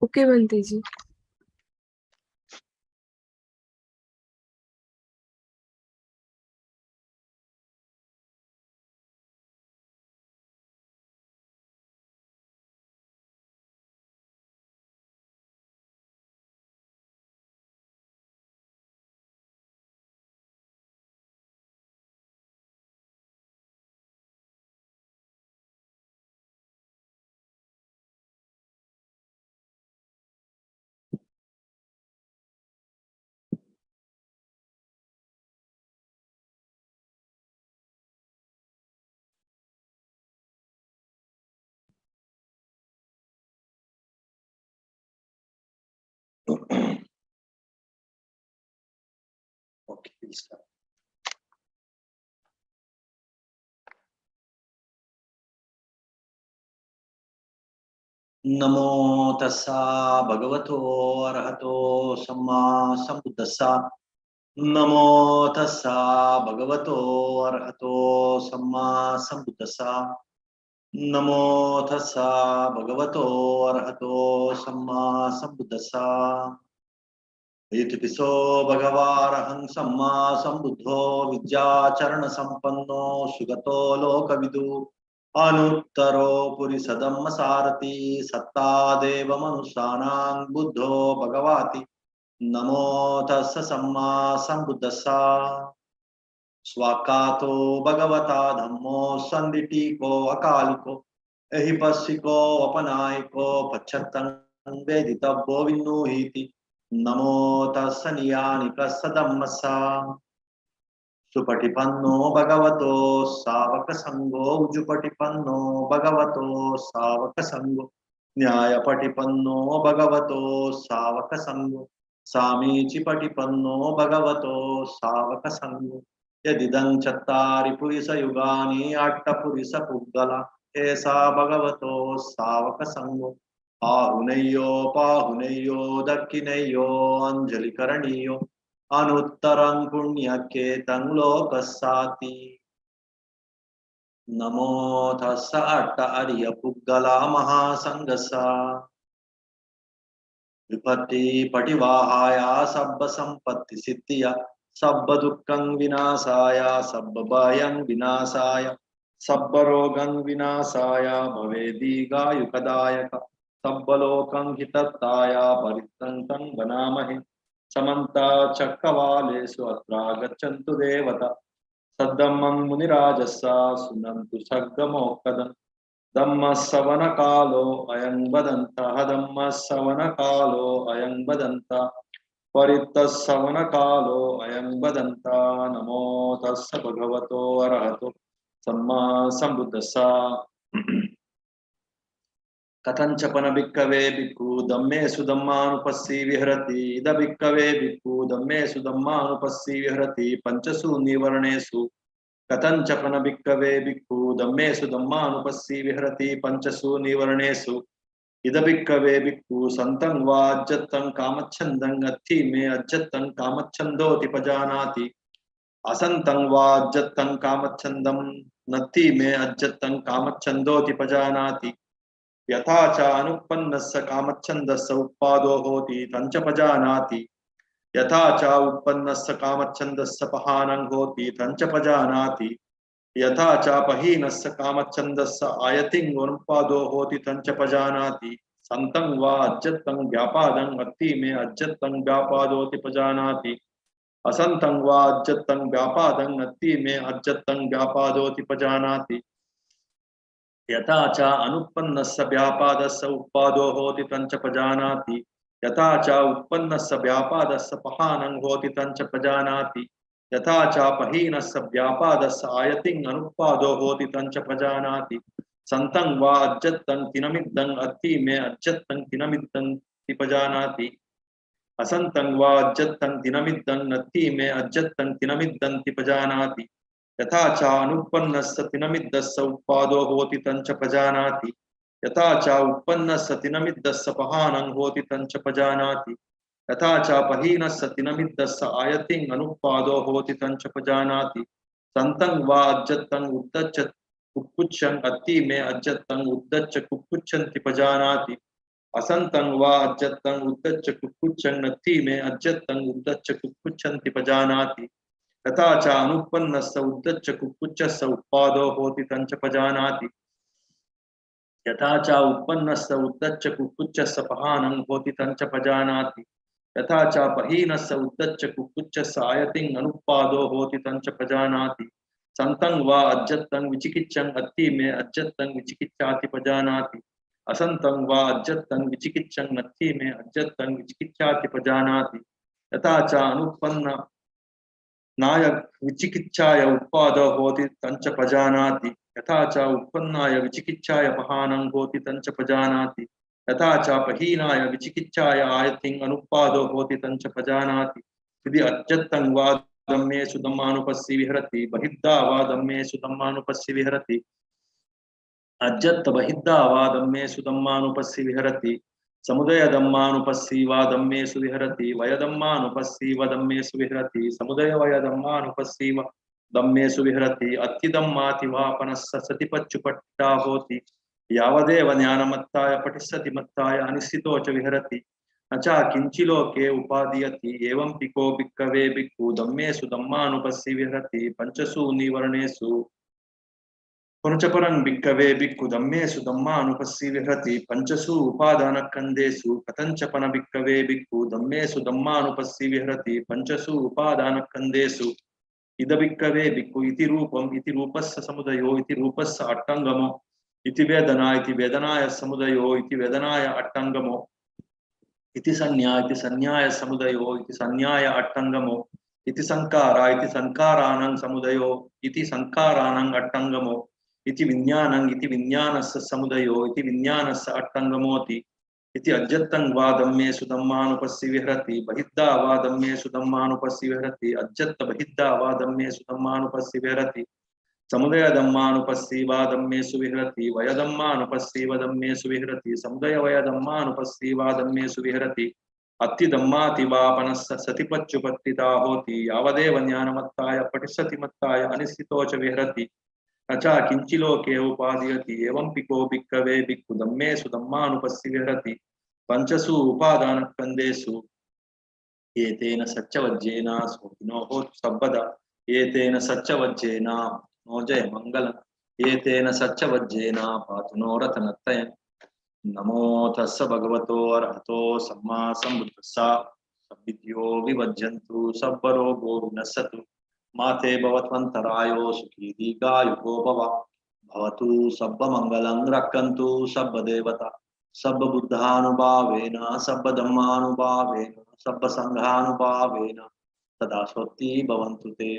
Okay बनती जी। Okay, please start. नमो तस्सा भगवतो अरहतो सम्मा सम्बुद्धस्सा। नमो तस्सा भगवतो अरहतो सम्मा सम्बुद्धस्सा। नमो तस्सा भगवतो अरहतो सम्मा सम्बुद्धस्सा। इतिपिसो भगवारहं सम्मा सम्बुद्धो विद्याचरण संपन्नो सुगतो लोकविदु अनुत्तरो पुरिसदम्म सारथि सत्ता देव मनुष्याणां बुद्धो भगवाति। नमो तस्स सम्मा सम्बुद्धस्सा। स्वाकातो भगवता धम्मो संदिटीको अकालिको एहिपस्सिको अपनायको पच्छत्तं वेदितव्यो विन्नुहीति। नमो तस्स नियानिकस्स धम्मस्सा। सुपटिपन्नो भगवतो सावक संगो उजुपटिपन्नो भगवतो सावक संगो न्यायपटिपन्नो भगवतो सावक संगो सामीचिपटिपन्नो भगवतो सावक संगो। यदिदं चत्तारि पुरिसयुगानि अट्टपुरिसपुद्गला एषा भगवतो सावक संगो। आहुनय्यो पाहुनय्यो दक्षिणय्यो अंजलिकरणीयो अनुत्तरं पुण्यकेतं लोकस्साति। नमो तस्स अट्ट अर्यपुद्गला महासंगसा। विपत्ति पटिवाहाय सब्ब संपत्ति सिद्धिया सब्ब दुःखं विनाशाय सब्ब भयं विनाशाय सब्ब रोगं विनाशाय भवेदीगायुकदायक सब्ब लोकं हितत्ताय परित्रन्तं वनामहे। समन्ता चक्रवालेषु अत्र गच्छन्तु देवता सद्धम्मं मुनिराजस्सा सुनन्तु सर्गमोक्तदम्। धम्मश्रवण कालो अयं वदन्तः धम्मश्रवण कालो अयं वदन्तः परितश्रवण कालो अयं वदन्तः। नमो तस्स भगवतो अरहतो सम्मा सम्बुद्धस्सा। कथंचपन भिक्खवे भिक्खु धम्मेषु धम्मानुपस्सी विहरति इद भिक्खवे भिक्खु धम्मेषु धम्मानुपस्सी विहरति पंचसु निवर्णेषु। कथंचपन भिक्खवे भिक्खु धम्मेषु धम्मानुपस्सी विहरति पंचसु निवर्णेषु। इद भिक्खवे भिक्खु संतं वा अज्जतं कामच्छन्दं अत्थि मे अज्जतं कामच्छन्दोति पजानाति असंतं वा अज्जतं कामच्छन्दं नत्थि मे अज्जतं कामच्छन्दोति पजानाति। यथा च अनुत्पन्नस्य कामच्छन्दस्य उत्पादो होति तञ्च पजानाति। यथा च उत्पन्नस्य कामच्छन्दस्य पहानं होति तञ्च पजानाति। यथा च पहीनस्य कामच्छन्दस्य आयतिं अनुत्पादो होति तञ्च पजानाति। सन्तं वा अज्जतं व्यापादं अत्ति मे अज्जतं व्यापादोति पजानाति। असंतं वा अज्जतं व्यापादं अत्ति मे अज्जतं व्यापादोति पजानाति। यथा च अनुत्पन्नस्य व्यापादस्य उत्पादो होति तञ्च पजानाति। यथा च उत्पन्नस्य व्यापादस्य पहानं होति तञ्च पजानाति। यथा च पहीनस्य व्यापादस्य आयतिं अनुत्पादो होति तञ्च पजानाति। सन्तं वा अज्जतं तिनमिद्धं अत्ति मे अज्जतं तिनमिद्धं ति पजानाति। असंतं वा अज्जतं तिनमिद्धं नत्ति मे अज्जतं तिनमिद्धं ति पजानाति। यथा च अनुत्पन्नस्य तिनमिद्धस्य उत्पादो होति तञ्च पजानाति। यथा च उत्पन्नस्य तिनमिद्धस्य पहानं होति तञ्च पजानाति। यथा च पहीनस्य तिनमिद्धस्य आयतिं अनुत्पादो होति तञ्च पजानाति। सन्तं वा अज्जतं उद्दच्च कुक्कुच्छं अत्ति मे अज्जतं उद्दच्च कुक्कुच्छन्ति पजानाति। असंतं वा अज्जतं उद्धच्च कुक्कुच्चं नत्थि मे अज्जतं उद्धच्च कुक्कुच्चन्ति पजानाति तथा च अनुत्पन्नस्य उद्धच्च कुक्कुच्चस्य उत्पादो होति तञ्च पजानाति यथा च उत्पन्नस्य उद्धच्च कुक्कुच्चस्य पहानं होति तञ्च पजानाति यथा च पहीनस्य उद्धच्च कुक्कुच्चस्य आयतिं अनुत्पादो होति तञ्च पजानाति संतं वा अज्जतं विचिकिच्ඡन् अत्थि मे अज्जतं विचिकिच्छाति पजानाति असंतं वा अज्जतं विचिकिच्छन् अत्थि मे अज्जतं विचिकिच्छाति पजानाति यथा च अनुत्पन्न नाय विचिकिच्छाय उत्पादो होति तञ्च पजानाति यथा च उत्पन्नाय विचिकिच्छाय पहानं होति तञ्च पजानाति यथा च पहीनाय विचिकिच्छाय आयतिं अनुत्पादो होति तञ्च पजानाति यदि अज्जतं वा धम्मेषु धम्मानुपस्सी विहरति बहिद्धा वा धम्मेषु धम्मानुपस्सी विहरति अज्जत् बहिद्धा वा धम्मेषु धम्मानुपस्सी विहरति समुदय धम्मानुपस्सी वा धम्मेषु विहरति वय धम्मानुपस्सी व धम्मेषु विहरति समुदय वय धम्मानुपस्सी व धम्मेषु विहरति अत्ति धम्माति वा पनस्स सतिपच्चुपट्टा होति यावदेव ज्ञानमत्ताय पठिष्यति मत्ताय अनिश्चितो च विहरति न च किञ्चिलोके उपादीयति एवं पिको भिक्खवे भिक्खु धम्मेषु धम्मानुपस्सी विहरति पंचसु निवर्णेषु पुनचपरं भिक्खवे भिक्खु धम्मेषु धम्मानुपस्सी विहरति पंचसु उपादानस्कन्धेषु कथञ्चपन भिक्खवे भिक्खु धम्मेषु धम्मानुपस्सी विहरति पंचसु उपादानस्कन्धेषु इद भिक्खवे भिक्खु इति रूपम् इति रूपस्य समुदयो इति रूपस्य अट्टङ्गमो इति वेदनाय समुदयो इति वेदनाय अट्टङ्गमो इति संज्ञाय समुदयो इति संज्ञाय अट्टङ्गमो इति संकारा इति संकाराणां समुदयो इति संकाराणां अट्टङ्गमो इति विज्ञानं इति विज्ञानस्य समुदयो इति विज्ञानस्य अट्टङ्गमोति इति अज्जत्तं वा धम्मेषु धम्मानुपस्सी विहरति बहिद्धा वा धम्मेषु धम्मानुपस्सी विहरति अज्जत् बहिद्धा वा धम्मेषु धम्मानुपस्सी विहरति समुदय धम्मानुपस्सी वा धम्मेषु विहरति वय धम्मानुपस्सी व धम्मेषु विहरति समुदय वय धम्मानुपस्सी वा धम्मेषु विहरति अत्ति धम्माति वा पनस्स सतिपच्चुपत्तिता होति यावदेव ज्ञानमत्ताय पठिष्यति मत्ताय अनिश्चितो च विहरति न च किञ्चिलोके उपादीयति एवं पिको भिक्खवे भिक्खु धम्मेषु धम्मानुपस्सी विहरति पंचसु उपादानस्कन्धेषु एतेन सच्चवज्जेन सोऽपिनो होतु सर्वदा एतेन सच्चवज्जेन नो जय मङ्गलम् एतेन सच्चवज्जेन पातु नो रतनत्रयम् नमो तस्स भगवतो अरहतो सम्मा सम्बुद्धस्स सद्विद्यो विवज्जन्तु सब्बरोगो विनश्यतु माते भवत्वन्तरायो सुखी दीर्घायुको भवतु सब्बमङ्गलं रक्षन्तु सब्बदेवता सब्बबुद्धानुभावेन सब्बधम्मानुभावेन सब्बसङ्घानुभावेन सदा स्वस्ति भवन्तु ते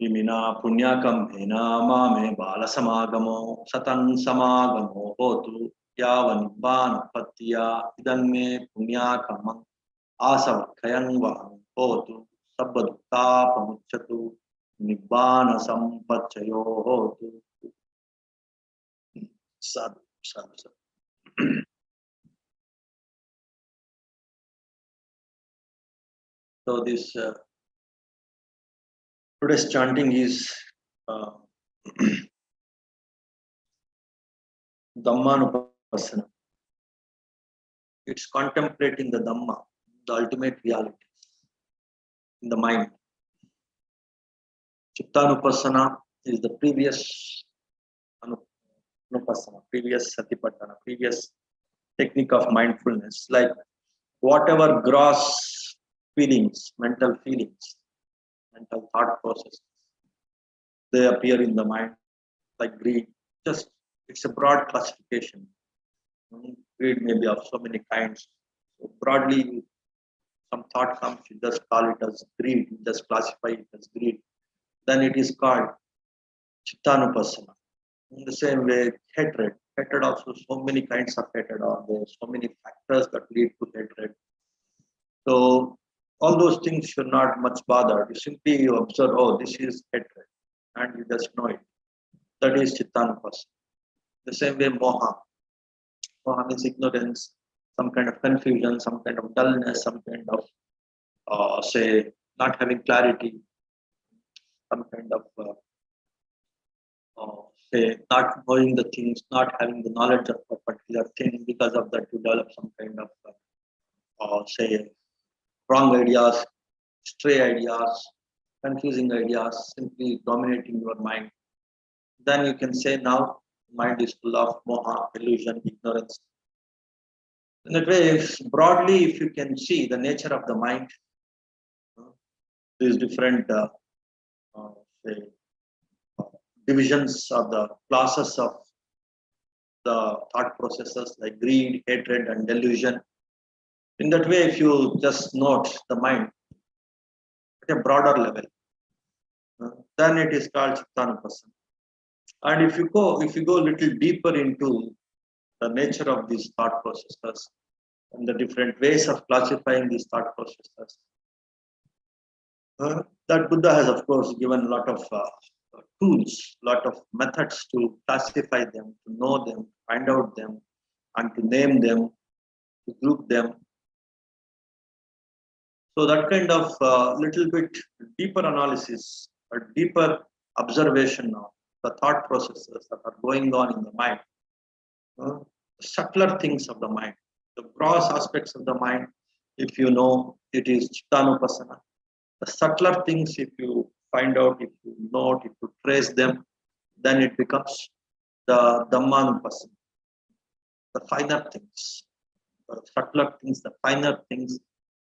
इमिना पुण्यकम्पेन मामे बालसमागमो सतं समागमो होतु यावन्निब्बानपत्या इदन्मे पुण्याकमं आसवक्षयं वहं होतु सब्बदुःखापमुच्यतु निब्बान संपच्चयो होतु साधु साधु साधु so this today's chanting is Dhammanupassana. It's contemplating the Dhamma, the ultimate reality in the mind. Chittanupassana is the previous Anupassana, previous Satipatthana, previous technique of mindfulness. Like whatever gross feelings, mental thought processes, they appear in the mind, like greed. Just it's a broad classification. Greed may be of so many kinds. So broadly, some thought comes, you just call it as greed, you just classify it as greed. Then it is called Chittanupassana. In the same way, hatred. Hatred also, so many kinds of hatred are there, so many factors that lead to hatred. So all those things should not much bother. You simply observe, oh, this is hatred, and you just know it. That is Chittanupassana. The same way, moha. Moha means ignorance, some kind of confusion, some kind of dullness, some kind of, say, not having clarity, some kind of, say, not knowing the things, not having the knowledge of a particular you are thin. Because of that, you develop some kind of, say, wrong ideas, stray ideas, confusing ideas, simply dominating your mind. Then you can say now mind is full of moha, illusion, ignorance. In that way, broadly, if you can see the nature of the mind, these different uh, say, uh, divisions of the classes of the thought processes like greed, hatred, and delusion. In that way, if you just note the mind at a broader level, then it is called Chittanupassana. And if you go a little deeper into the nature of these thought processes and the different ways of classifying these thought processes, that Buddha has, of course, given a lot of tools, lot of methods to classify them, to know them, find out them, and to name them, to group them. So that kind of little bit deeper analysis or deeper observation of the thought processes that are going on in the mind, subtler things of the mind, the gross aspects of the mind, if you know, it is Chittanupassana. The subtler things, if you find out, if you note, if you trace them, then it becomes the Dhammanupassana, the finer things, the subtler things, the finer things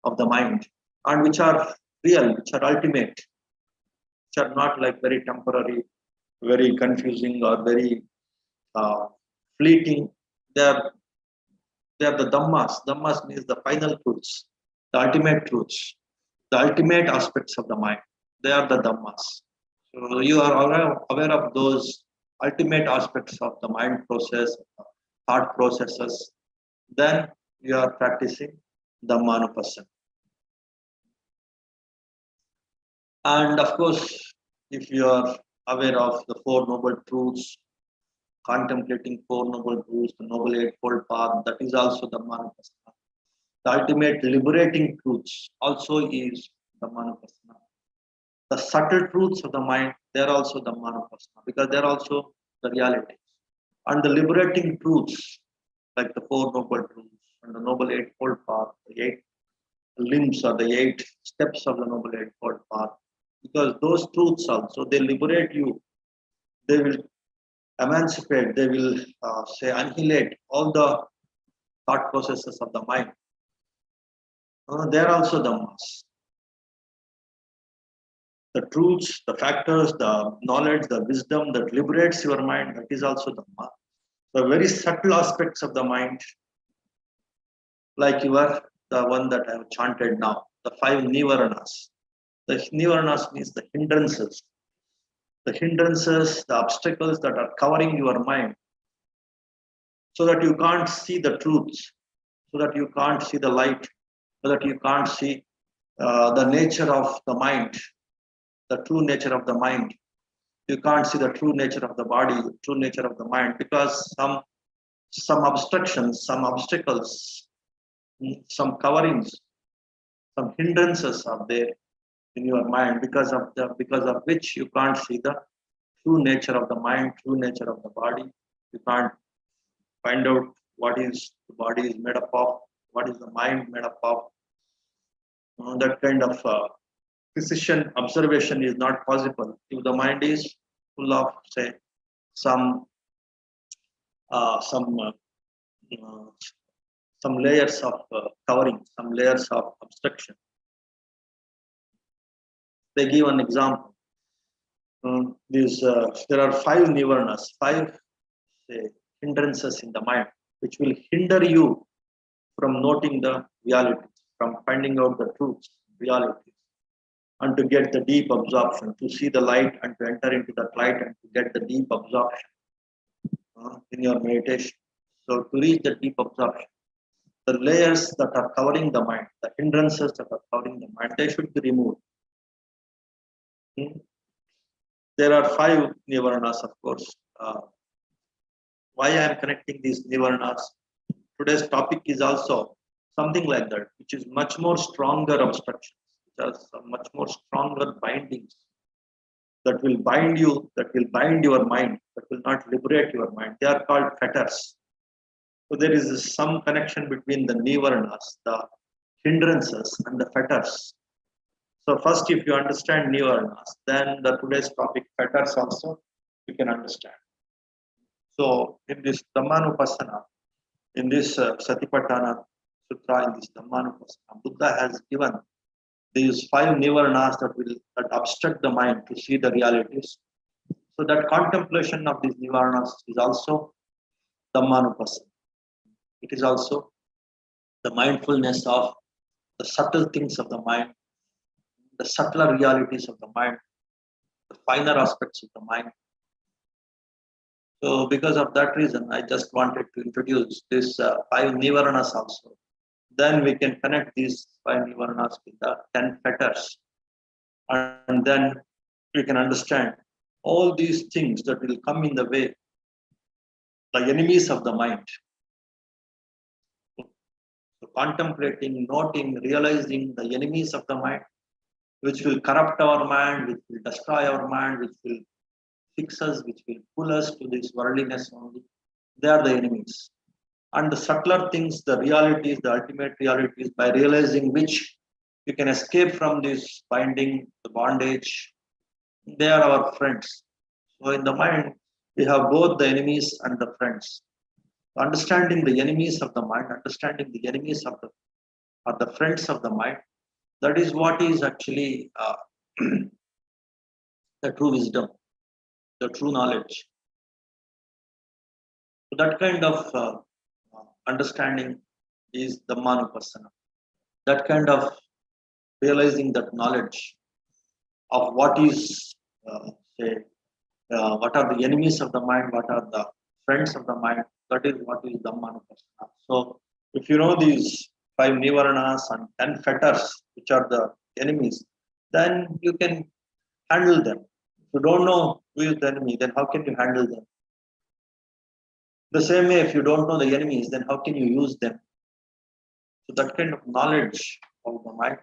of the mind, and which are real, which are ultimate, which are not like very temporary, very confusing, or very fleeting. They are the Dhammas. Dhammas means the final truths, the ultimate truths, the ultimate aspects of the mind. They are the Dhammas. So you are aware of those ultimate aspects of the mind process, thought processes, then you are practicing Dhammanupassana. And of course, if you are aware of the Four Noble Truths, contemplating Four Noble Truths, the Noble Eightfold Path, that is also Dhammanupassana. The ultimate liberating truths also is Dhammanupassana. The subtle truths of the mind, they are also Dhammanupassana because they are also the reality. And the liberating truths, like the Four Noble Truths and the Noble Eightfold Path, the 8 limbs or the 8 steps of the Noble Eightfold Path, because those truths also, they liberate you. They will emancipate, they will say annihilate all the thought processes of the mind. They are also Dhammas. The truths, the factors, the knowledge, the wisdom that liberates your mind, that is also Dhamma. The very subtle aspects of the mind, like the one that I have chanted now, the 5 Nivaranas. The Nivaranas means the hindrances. The hindrances, the obstacles that are covering your mind, so that you can't see the truths, so that you can't see the light, so that you can't see the nature of the mind, the true nature of the mind. You can't see the true nature of the body, the true nature of the mind, because some obstructions, some obstacles, some coverings, some hindrances are there in your mind, because of which you can't see the true nature of the mind, true nature of the body. You can't find out what is the body is made up of, what is the mind made up of. That kind of precision observation is not possible if the mind is full of, say, some uh, some uh, uh, some layers of covering, some layers of obstruction. They give an example. There are 5 nivaranas, 5 say, hindrances in the mind, which will hinder you from noting the realities, from finding out the truths, realities, and to get the deep absorption, to see the light and to enter into that light and to get the deep absorption in your meditation. So to reach the deep absorption, the layers that are covering the mind, the hindrances that are covering the mind, they should be removed. There are 5 nivaranas, of course. Why I am connecting these nivaranas? Today's topic is also something like that, which is much more stronger obstructions, which are much more stronger bindings that will bind you, that will bind your mind, that will not liberate your mind. They are called fetters. So there is some connection between the nivarnas, the hindrances, and the fetters. So first, if you understand nivarnas, then the today's topic fetters also you can understand. So in this Dhammanupassana, in this Satipatthana Sutra, in this Dhammanupassana, Buddha has given these 5 nivarnas that obstruct the mind to see the realities. So that contemplation of these nivarnas is also Dhammanupassana. It is also the mindfulness of the subtle things of the mind, the subtler realities of the mind, the finer aspects of the mind. So because of that reason, I just wanted to introduce this 5 nivaranas also. Then we can connect these 5 nivaranas with the 10 fetters. And then we can understand all these things that will come in the way, the enemies of the mind. So contemplating, noting, realizing the enemies of the mind, which will corrupt our mind, which will destroy our mind, which will fix us, which will pull us to this worldliness only. They are the enemies. And the subtler things, the realities, the ultimate realities, by realizing which you can escape from this binding, the bondage, they are our friends. So in the mind, we have both the enemies and the friends. Understanding the enemies of the mind, understanding the enemies of the friends of the mind, that is what is actually the true wisdom, the true knowledge. So that kind of understanding is the Dhammanupassana. That kind of realizing that knowledge of what is, say, what are the enemies of the mind, what are the friends of the mind, that is what is Dhammanupassana. So if you know these 5 nivaranas and 10 fetters, which are the enemies, then you can handle them. If you don't know who is the enemy, then how can you handle them? The same way, if you don't know the enemies, then how can you use them? So that kind of knowledge of the mind,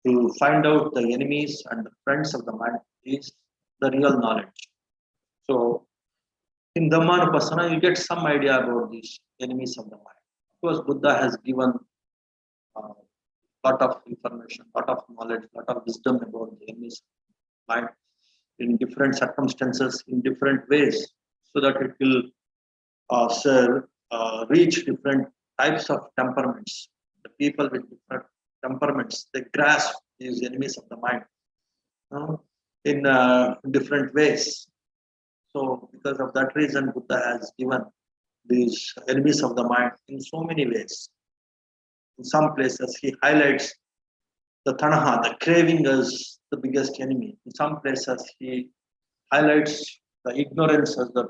to find out the enemies and the friends of the mind, is the real knowledge. So in Dhammanupassana, you get some idea about these enemies of the mind. Of course, Buddha has given a lot of information, lot of knowledge, lot of wisdom about the enemies of the mind in different circumstances, in different ways, so that it will reach different types of temperaments. The people with different temperaments, they grasp these enemies of the mind in different ways. So because of that reason, Buddha has given these enemies of the mind in so many ways. In some places, he highlights the tanaha, the craving, as the biggest enemy. In some places, he highlights the ignorance as the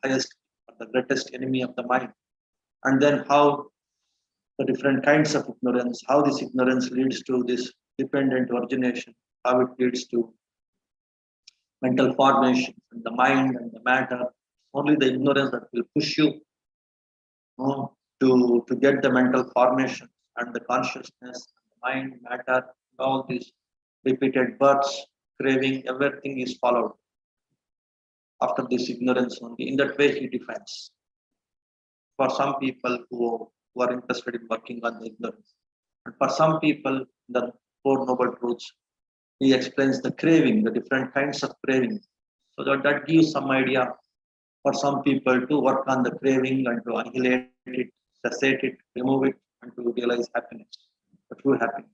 highest, the greatest enemy of the mind. And then how the different kinds of ignorance, how this ignorance leads to this dependent origination, how it leads to mental formation, and the mind and the matter. Only the ignorance that will push you to get the mental formation and the consciousness, the mind, matter, all these repeated births, craving, everything is followed after this ignorance only. In that way, he defines. For some people who are interested in working on the ignorance, and for some people, the Four Noble Truths, he explains the craving, the different kinds of craving, so that gives some idea for some people to work on the craving and to annihilate it, cessate it, remove it, and to realize happiness, the true happiness.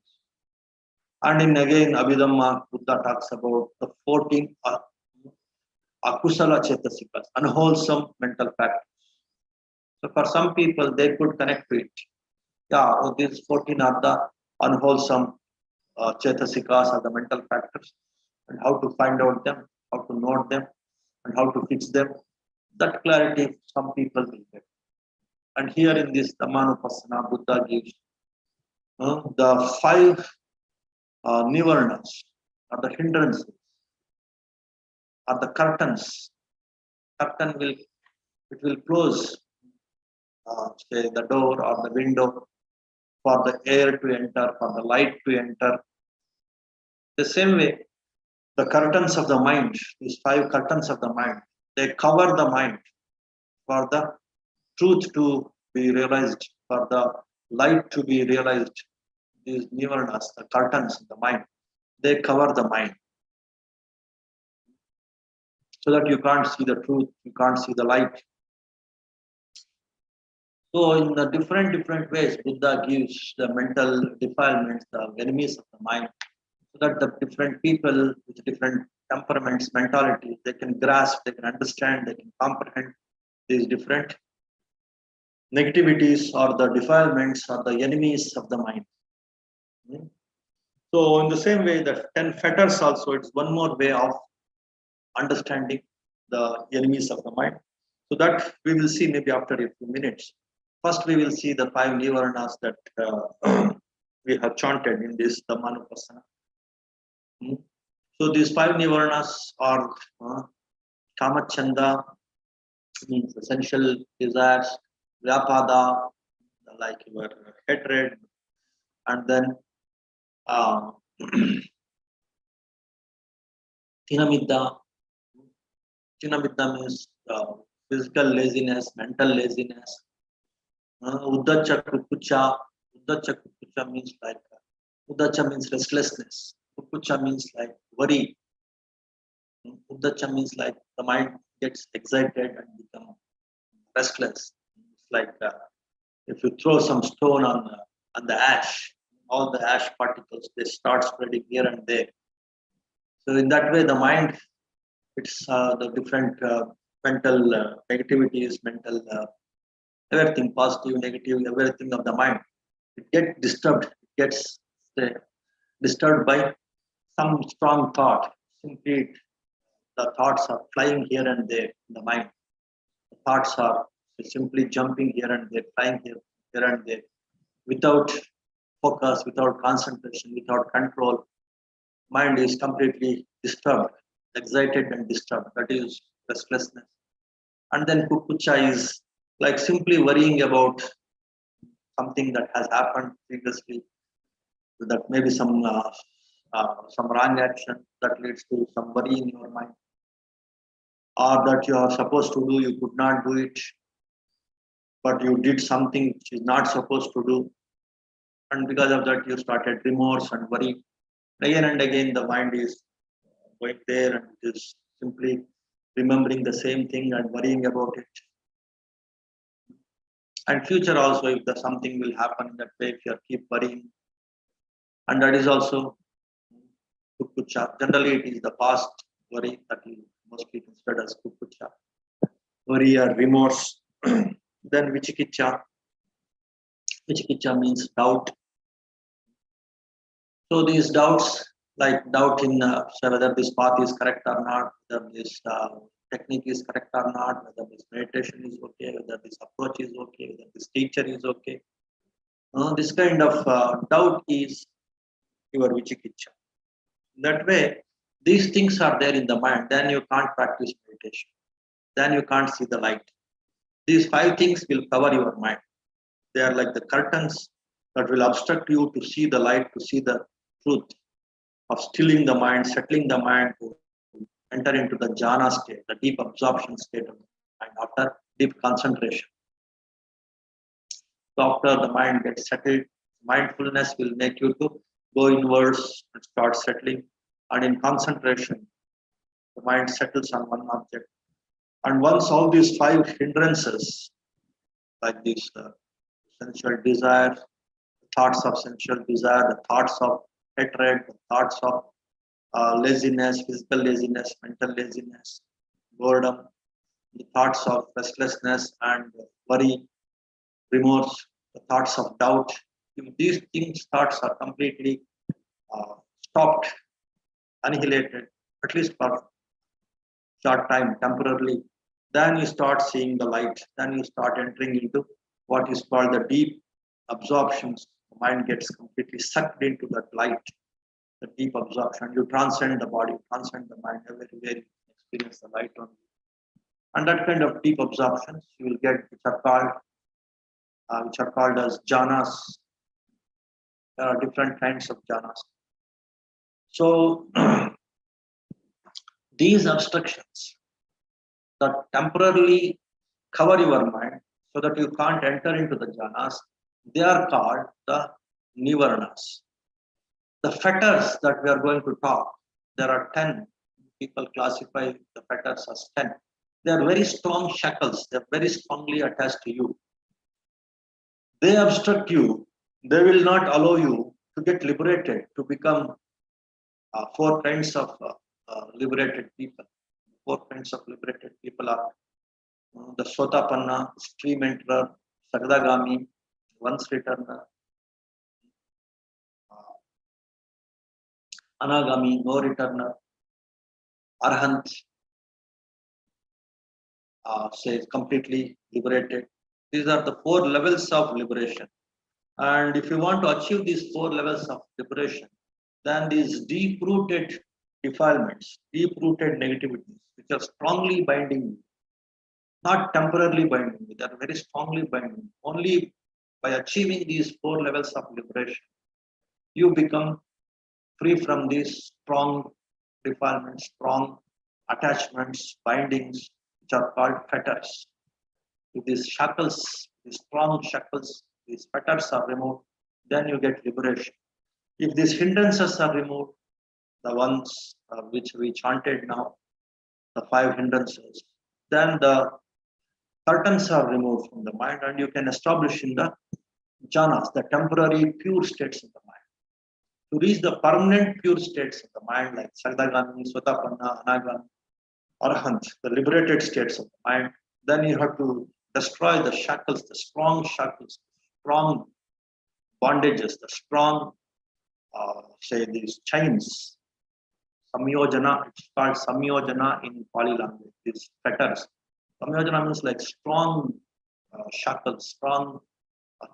And in again, Abhidhamma, Buddha talks about the 14 akusala chetasikas, unwholesome mental factors. So for some people, they could connect to it. Yeah, these 14 are the unwholesome chetasikas, are the mental factors, and how to find out them, how to note them, and how to fix them. That clarity some people will get. And here in this Dhammanupassana, Buddha gives the 5 nivaranas, or the hindrances, or the curtains. Curtain will close, say the door or the window, for the air to enter, for the light to enter. The same way, the curtains of the mind, these 5 curtains of the mind, they cover the mind for the truth to be realized, for the light to be realized, these nivarnas, the curtains in the mind, they cover the mind so that you can't see the truth, you can't see the light. So in the different ways, Buddha gives the mental defilements, the enemies of the mind, so that the different people with different temperaments, mentality, they can grasp, they can understand, they can comprehend these different negativities or the defilements or the enemies of the mind. So in the same way, the 10 fetters also, it's one more way of understanding the enemies of the mind. So that we will see maybe after a few minutes. First, we will see the 5 nivarnas that we have chanted in this Dhammanupassana. So these 5 nivarnas are Kamachanda, means essential desires, Vyapada, like your hatred, and then Tinamidda. Tinamidda means physical laziness, mental laziness. Uddacha Kukucha. Uddacha Kukucha means like Uddacha means restlessness. Kukucha means like worry. Uddacha means like the mind gets excited and become restless. It's like if you throw some stone on the ash, all the ash particles they start spreading here and there. So in that way, the mind, it's the different mental negativities, mental everything, positive, negative, everything of the mind. It gets disturbed. It gets disturbed by some strong thought. Simply, the thoughts are flying here and there in the mind. The thoughts are simply jumping here and there, flying here and there, without focus, without concentration, without control. Mind is completely disturbed, excited and disturbed. That is restlessness. And then kukucha is like simply worrying about something that has happened previously, that maybe some wrong action that leads to some worry in your mind, or that you are supposed to do, you could not do it, but you did something which is not supposed to do, and because of that you started remorse and worry. Again and again the mind is going there and it is simply remembering the same thing and worrying about it. And future also, if there's something will happen in that way, if you keep worrying, and that is also kukucha. Generally, it is the past worry that is mostly considered as kukucha, worry or remorse. Then vichikicha. Vichikicha means doubt. So these doubts, like doubt in whether this path is correct or not, whether this technique is correct or not, whether this meditation is okay, whether this approach is okay, whether this teacher is okay. This kind of doubt is your vichikicha. That way, these things are there in the mind, then you can't practice meditation. Then you can't see the light. These 5 things will cover your mind. They are like the curtains that will obstruct you to see the light, to see the truth, of stilling the mind, settling the mind to enter into the jhana state, the deep absorption state of the mind after deep concentration. So after the mind gets settled, mindfulness will make you to go inwards and start settling. And in concentration, the mind settles on one object. And once all these 5 hindrances, like this sensual desire, the thoughts of sensual desire, the thoughts of hatred, the thoughts of laziness, physical laziness, mental laziness, boredom, the thoughts of restlessness and worry, remorse, the thoughts of doubt. If these thoughts are completely stopped, annihilated, at least for short time, temporarily, then you start seeing the light. Then you start entering into what is called the deep absorptions. The mind gets completely sucked into that light, the deep absorption. You transcend the body, transcend the mind, everywhere you experience the light only. And that kind of deep absorptions you will get, which are called as jhanas. There are different kinds of jhanas. So these obstructions that temporarily cover your mind so that you can't enter into the jhanas. They are called the nivarnas. The fetters that we are going to talk, there are 10. People classify the fetters as 10. They are very strong shackles. They are very strongly attached to you. They obstruct you. They will not allow you to get liberated, to become four kinds of liberated people. Four kinds of liberated people are the Sotapanna, stream enterer, Sagdagami, once returner, Anagami, no returner, Arhant, says completely liberated. These are the four levels of liberation. And if you want to achieve these four levels of liberation, then these deep-rooted defilements, deep-rooted negativities, which are strongly binding you, not temporarily binding you, they are very strongly binding you. Only by achieving these four levels of liberation, you become free from these strong defilements, strong attachments, bindings, which are called fetters. If these shackles, these strong shackles, these fetters are removed, then you get liberation. If these hindrances are removed, the ones which we chanted now, the 5 hindrances, then the curtains are removed from the mind and you can establish in the jhanas, the temporary pure states of the mind. To reach the permanent pure states of the mind like Sagdagami, Sotapanna, Anagami, Arhant, the liberated states of the mind, then you have to destroy the shackles, the strong bondages, the strong, say these chains, samyojana, it's called samyojana in Pali language, these fetters. Samyojana means like strong shackles, strong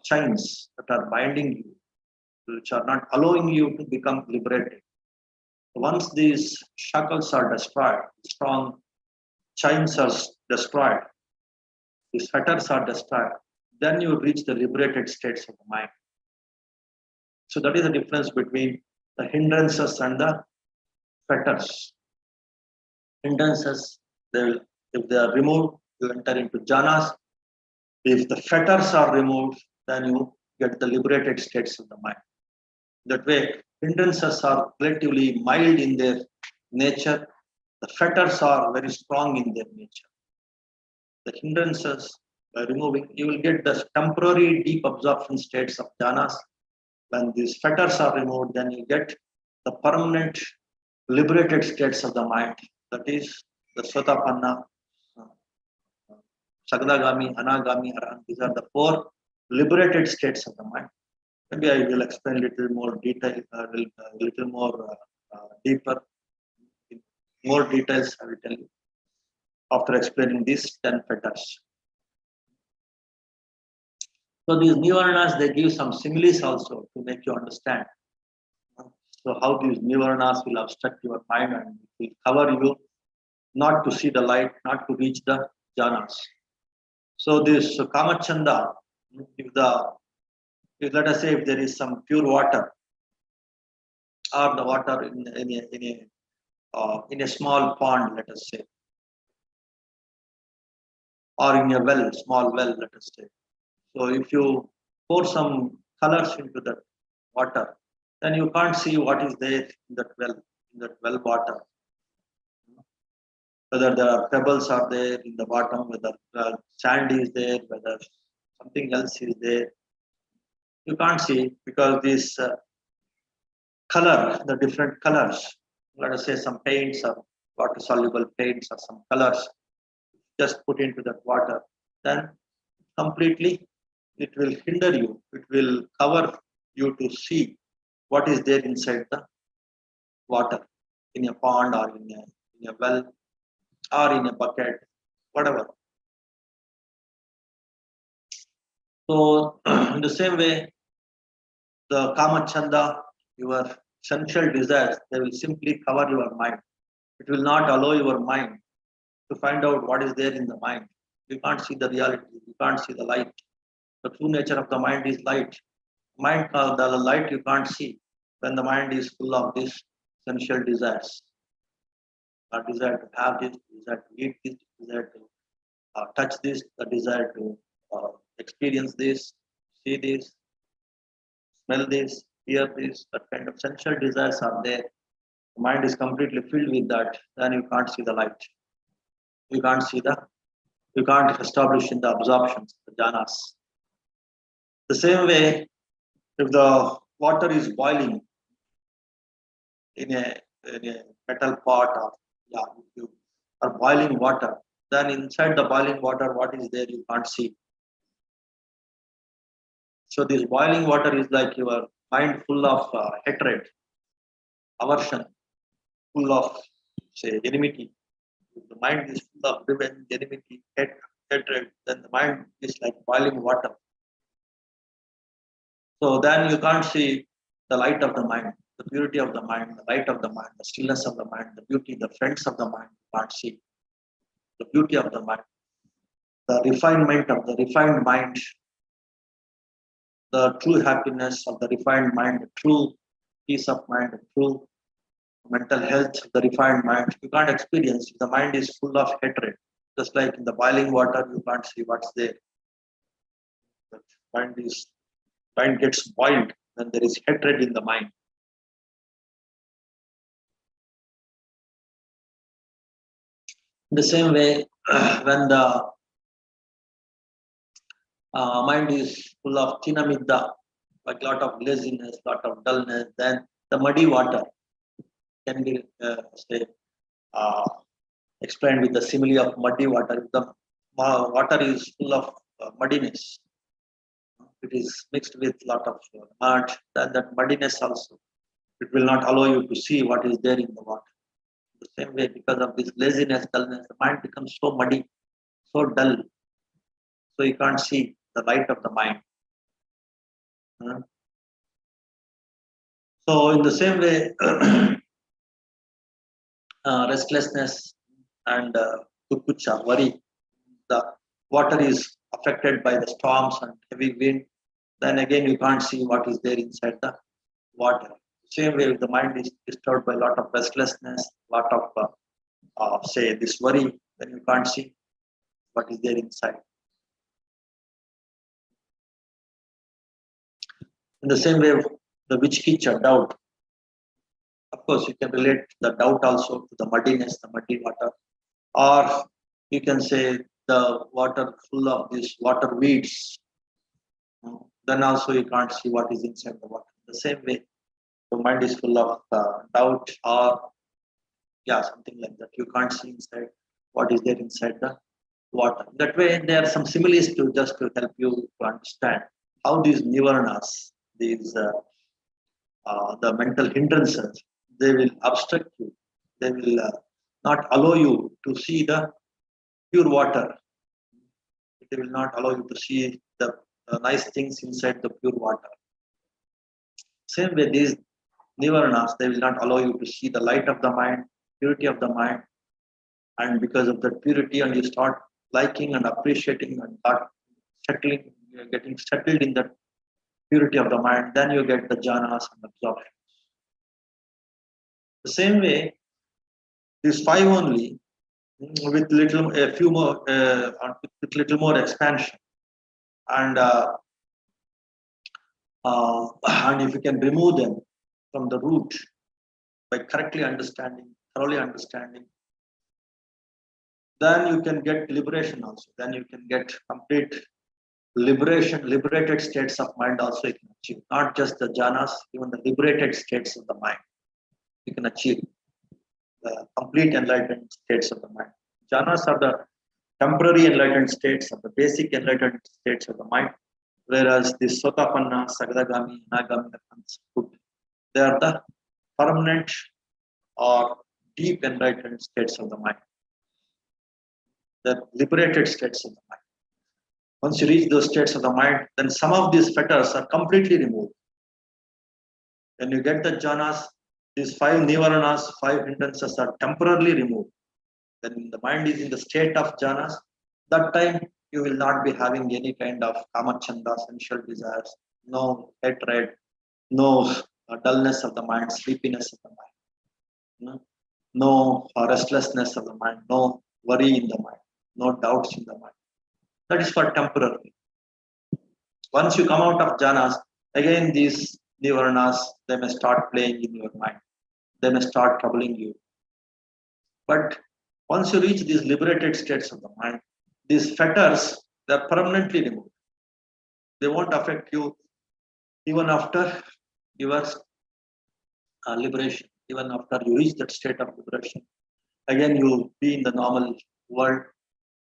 chains that are binding you, which are not allowing you to become liberated. Once these shackles are destroyed, strong chains are destroyed, these fetters are destroyed, then you reach the liberated states of the mind. So that is the difference between the hindrances and the fetters. Hindrances, if they are removed, you enter into jhanas. If the fetters are removed, then you get the liberated states of the mind. That way, hindrances are relatively mild in their nature. The fetters are very strong in their nature. The hindrances, by removing, you will get the temporary deep absorption states of jhanas. When these fetters are removed, then you get the permanent liberated states of the mind. That is the Sotapanna, Sagdagami, Anagami, Arhant. These are the four liberated states of the mind. Maybe I will explain a little more detail, little more deeper. In more details, I will tell you after explaining these 10 fetters. So these nivarnas, they give some similes also to make you understand. So how these nivarnas will obstruct your mind and will cover you not to see the light, not to reach the jhanas. So this kamachanda, if let us say if there is some pure water, or the water in a small pond, let us say, or in a well, small well, let us say. So if you pour some colors into that water, then you can't see what is there in that well water. Whether there are pebbles are there in the bottom, whether sand is there, whether something else is there. You can't see because this color, the different colors, let us say some paints or water soluble paints or some colors, just put into that water, then completely it will hinder you, it will cover you to see what is there inside the water, in a pond or in a well or in a bucket, whatever. So in the same way, the kamachanda, your sensual desires, they will simply cover your mind. It will not allow your mind to find out what is there in the mind. You can't see the reality, you can't see the light. The true nature of the mind is light. Mind, the light you can't see when the mind is full of these sensual desires. A desire to have this, desire to eat this, desire to touch this, the desire to experience this, see this, smell this, hear this, that kind of sensual desires are there. The mind is completely filled with that, then you can't see the light. You can't see the, you can't establish in the absorptions, the jhanas. The same way, if the water is boiling in a metal pot, or yeah, if you are boiling water, then inside the boiling water, what is there you can't see. So this boiling water is like your mind full of hatred, aversion, full of say enmity. If the mind is full of revenge, enmity, hatred, then the mind is like boiling water. So then you can't see the light of the mind, the purity of the mind, the light of the mind, the stillness of the mind, the beauty, the friends of the mind. You can't see the beauty of the mind, the refinement of the refined mind, the true happiness of the refined mind, the true peace of mind, the true mental health, the refined mind. You can't experience if the mind is full of hatred. Just like in the boiling water, you can't see what's there. The mind gets boiled when there is hatred in the mind. In the same way, when the mind is full of chinamidda, like lot of laziness, lot of dullness, then the muddy water can be say uh, explained with the simile of muddy water. If the water is full of muddiness, it is mixed with lot of mud, then that muddiness also, it will not allow you to see what is there in the water. The same way, because of this laziness, dullness, the mind becomes so muddy, so dull, so you can't see the light of the mind. So in the same way, restlessness and kukucha, worry, the water is affected by the storms and heavy wind, then again you can't see what is there inside the water. Same way, if the mind is disturbed by a lot of restlessness, lot of say this worry, then you can't see what is there inside. In the same way, the vichkicha, doubt. Of course, you can relate the doubt also to the muddiness, the muddy water, or you can say the water full of these water weeds. Then also you can't see what is inside the water. The same way, the mind is full of doubt, or yeah, something like that. You can't see inside what is there inside the water. That way, there are some similes to just to help you to understand how these nirvanas, these the mental hindrances, they will obstruct you. They will not allow you to see the pure water. They will not allow you to see the nice things inside the pure water. Same way, these nirvanas, they will not allow you to see the light of the mind, purity of the mind, and because of that purity, and you start liking and appreciating and start settling, you're getting settled in that purity of the mind, then you get the jhanas and absorption. The same way, these five only, with little, a few more, with little more expansion, and and if you can remove them from the root by correctly understanding, thoroughly understanding, then you can get liberation also. Then you can get complete liberation, liberated states of mind also you can achieve. Not just the jhanas, even the liberated states of the mind. You can achieve the complete enlightened states of the mind. Jhanas are the temporary enlightened states of the basic enlightened states of the mind, whereas the Sotapanna, Sagadagami, Anagami, they are the permanent or deep enlightened states of the mind, the liberated states of the mind. Once you reach those states of the mind, then some of these fetters are completely removed. When you get the jhanas, these five nivaranas, five hindrances are temporarily removed. When the mind is in the state of jhanas, that time you will not be having any kind of kamachanda, sensual desires, no hatred, no dullness of the mind, sleepiness of the mind, no restlessness of the mind, no worry in the mind, no doubts in the mind. That is for temporary. Once you come out of jhanas, again these nivaranas, they may start playing in your mind. They may start troubling you. But once you reach these liberated states of the mind, these fetters, they are permanently removed. They won't affect you even after your liberation, even after you reach that state of liberation. Again, you be in the normal world.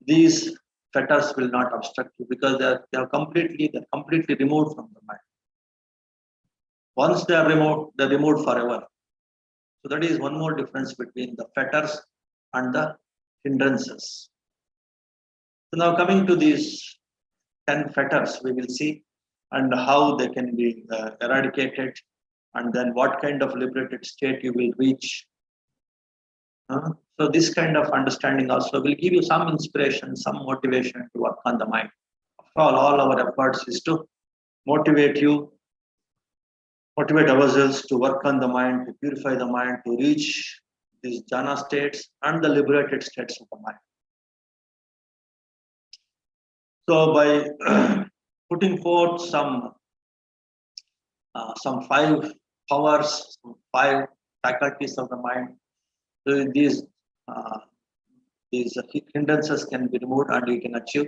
These fetters will not obstruct you because they're completely removed from the mind. Once they are removed, they're removed forever. So that is one more difference between the fetters and the hindrances. So now coming to these 10 fetters, we will see and how they can be eradicated, and then what kind of liberated state you will reach. So this kind of understanding also will give you some inspiration, some motivation to work on the mind. After all our efforts is to motivate ourselves to work on the mind, to purify the mind, to reach these jhana states and the liberated states of the mind. So by putting forth some 5 powers, some 5 faculties of the mind, so these hindrances can be removed and you can achieve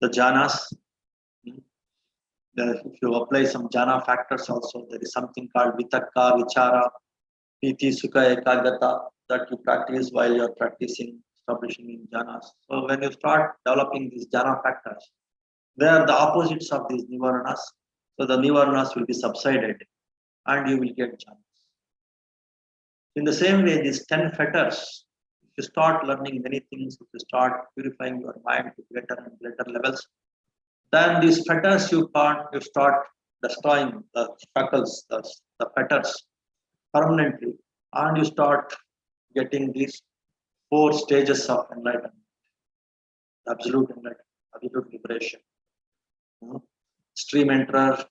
the jhanas. If you apply some jhana factors also, there is something called vitakka, vichara, piti, sukha, ekagrata that you practice while you are practicing, establishing in jhanas. So when you start developing these jhana factors, they are the opposites of these nivaranas. So the nivaranas will be subsided and you will get jhanas. In the same way, these 10 fetters, if you start learning many things, if you start purifying your mind to greater and greater levels, then these fetters you start destroying the shackles, the fetters permanently, and you start getting these 4 stages of enlightenment, absolute enlightenment, absolute liberation. Stream enterer,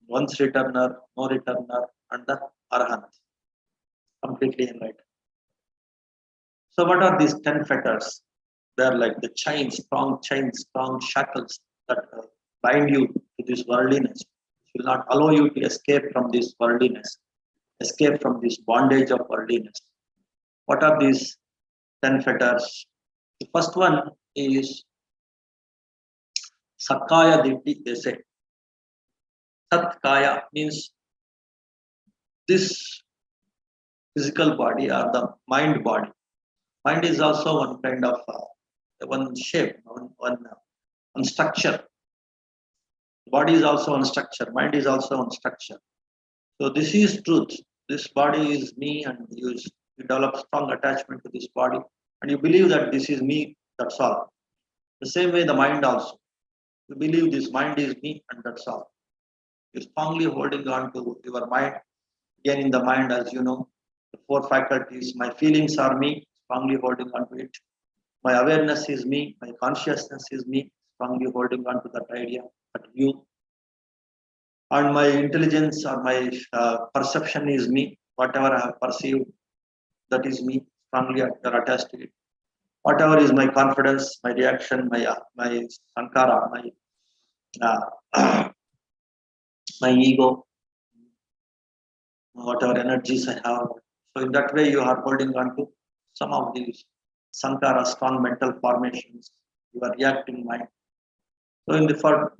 once returner, no returner, and the arahant, completely enlightened. So what are these 10 fetters? They are like the chains, strong shackles that bind you to this worldliness. It will not allow you to escape from this worldliness, escape from this bondage of worldliness. What are these 10 fetters? The first one is Sakkaya Ditti, they say. Satkaya means this physical body or the mind body. Mind is also one kind of one shape, one structure. Body is also one structure. Mind is also one structure. So this is truth. This body is me, and you develop strong attachment to this body, and you believe that this is me. That's all. The same way the mind also. You believe this mind is me, and that's all. You're strongly holding on to your mind. Again, in the mind, as you know, the 4 faculties. My feelings are me. Strongly holding on to it. My awareness is me, my consciousness is me, strongly holding on to that idea, that view. And my intelligence or my perception is me, whatever I have perceived, that is me, strongly attached to it. Whatever is my confidence, my reaction, my sankara, my ego, whatever energies I have. So in that way, you are holding on to some of these sankara, strong mental formations, your reacting mind. So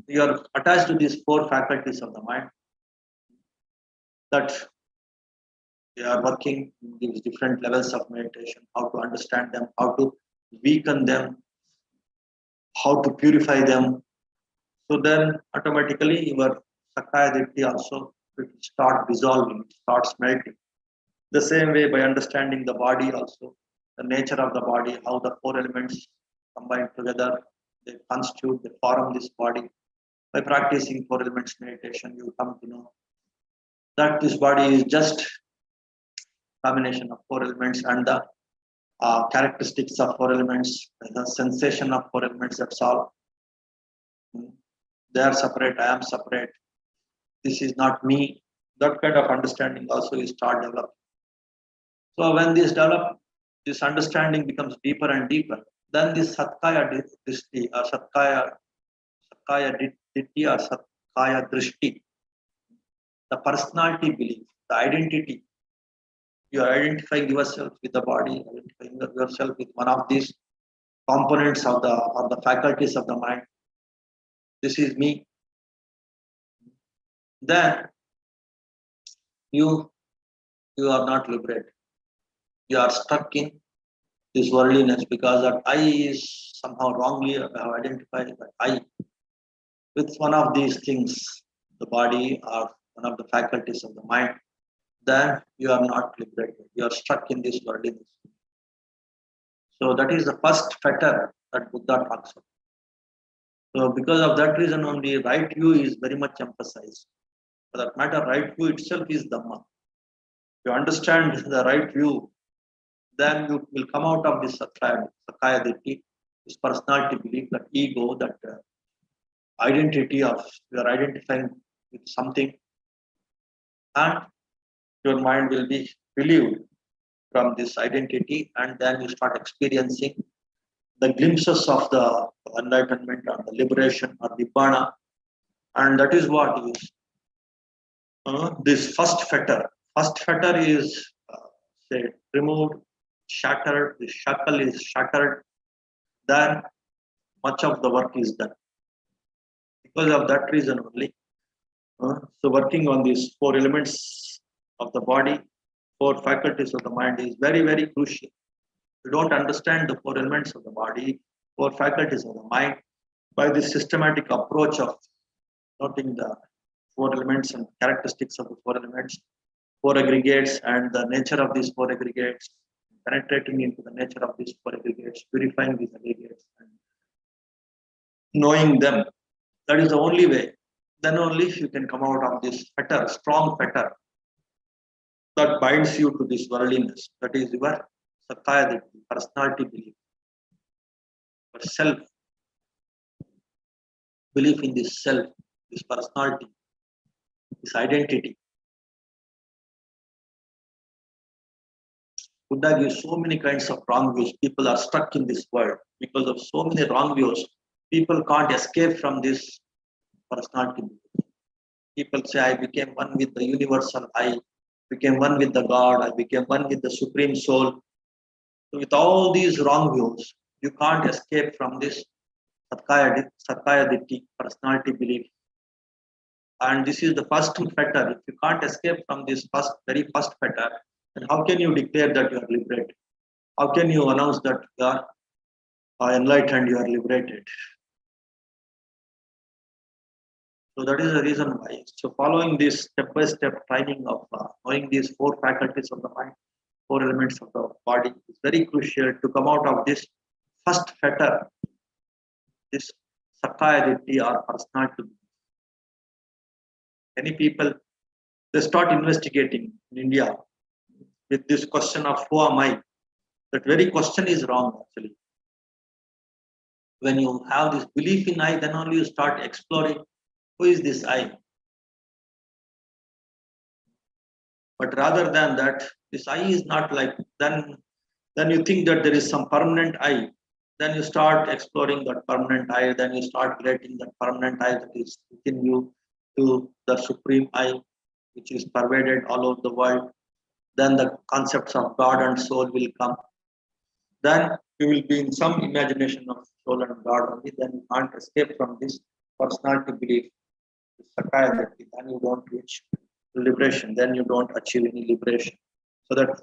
you are attached to these 4 faculties of the mind that they are working in these different levels of meditation, how to understand them, how to weaken them, how to purify them. So then automatically your Sakaya Ditti also will start dissolving, it starts melting. The same way by understanding the body also, the nature of the body, how the 4 elements combine together, they constitute, they form this body. By practicing 4 elements meditation, you come to know that this body is just combination of 4 elements and the characteristics of 4 elements, the sensation of 4 elements, that's all. They are separate, I am separate. This is not me. That kind of understanding also you start developing. So when this understanding becomes deeper and deeper, then this Satkaya Ditti or Satkaya Ditti or Kaya Drishti, the personality belief, the identity. You are identifying yourself with the body, identifying yourself with one of these components of the or the faculties of the mind. This is me. Then you you are not liberated. You are stuck in this worldliness because that I is somehow wrongly identified that I with one of these things, the body or one of the faculties of the mind, then you are not liberated. You are stuck in this worldliness. So that is the first fetter that Buddha talks about. So because of that reason only, right view is very much emphasized. For that matter, right view itself is Dhamma. If you understand the right view, then you will come out of this Sakaya Ditti, this personality belief, that ego, that identity of you are identifying with something, and your mind will be relieved from this identity, and then you start experiencing the glimpses of the enlightenment or the liberation or Nibbana, and that is what is this first fetter. First fetter is say removed, shattered. The shackle is shattered. Then much of the work is done. Because of that reason only. So working on these four elements of the body, four faculties of the mind is very, very crucial. You don't understand the four elements of the body, four faculties of the mind by this systematic approach of noting the four elements and characteristics of the four elements, four aggregates and the nature of these four aggregates, penetrating into the nature of these four aggregates, purifying these aggregates and knowing them. That is the only way. Then only you can come out of this fetter, strong fetter that binds you to this worldliness. That is your Sakaya Ditti, personality belief, your self, belief in this self, this personality, this identity. Buddha gives so many kinds of wrong views. People are stuck in this world because of so many wrong views. People can't escape from this personality belief. People say, I became one with the universal I, became one with the God, I became one with the Supreme Soul. So with all these wrong views, you can't escape from this Sakaya Ditti, personality belief. And this is the first fetter. If you can't escape from this very first fetter, then how can you declare that you are liberated? How can you announce that you are enlightened, you are liberated? So that is the reason why. So following this step-by-step training of knowing these four faculties of the mind, four elements of the body is very crucial to come out of this first fetter, this Sakaya Ditti or personality. Many people, they start investigating in India with this question of who am I? That very question is wrong actually. When you have this belief in I, then only you start exploring who is this I. But rather than that, this I is not like, then you think that there is some permanent I. Then you start exploring that permanent I, then you start relating that permanent I that is within you to the supreme I, which is pervaded all over the world. Then the concepts of God and soul will come. Then you will be in some imagination of soul and God only. Then you can't escape from this personality belief, this Sakaya Ditti. Then you don't reach liberation. Then you don't achieve any liberation. So that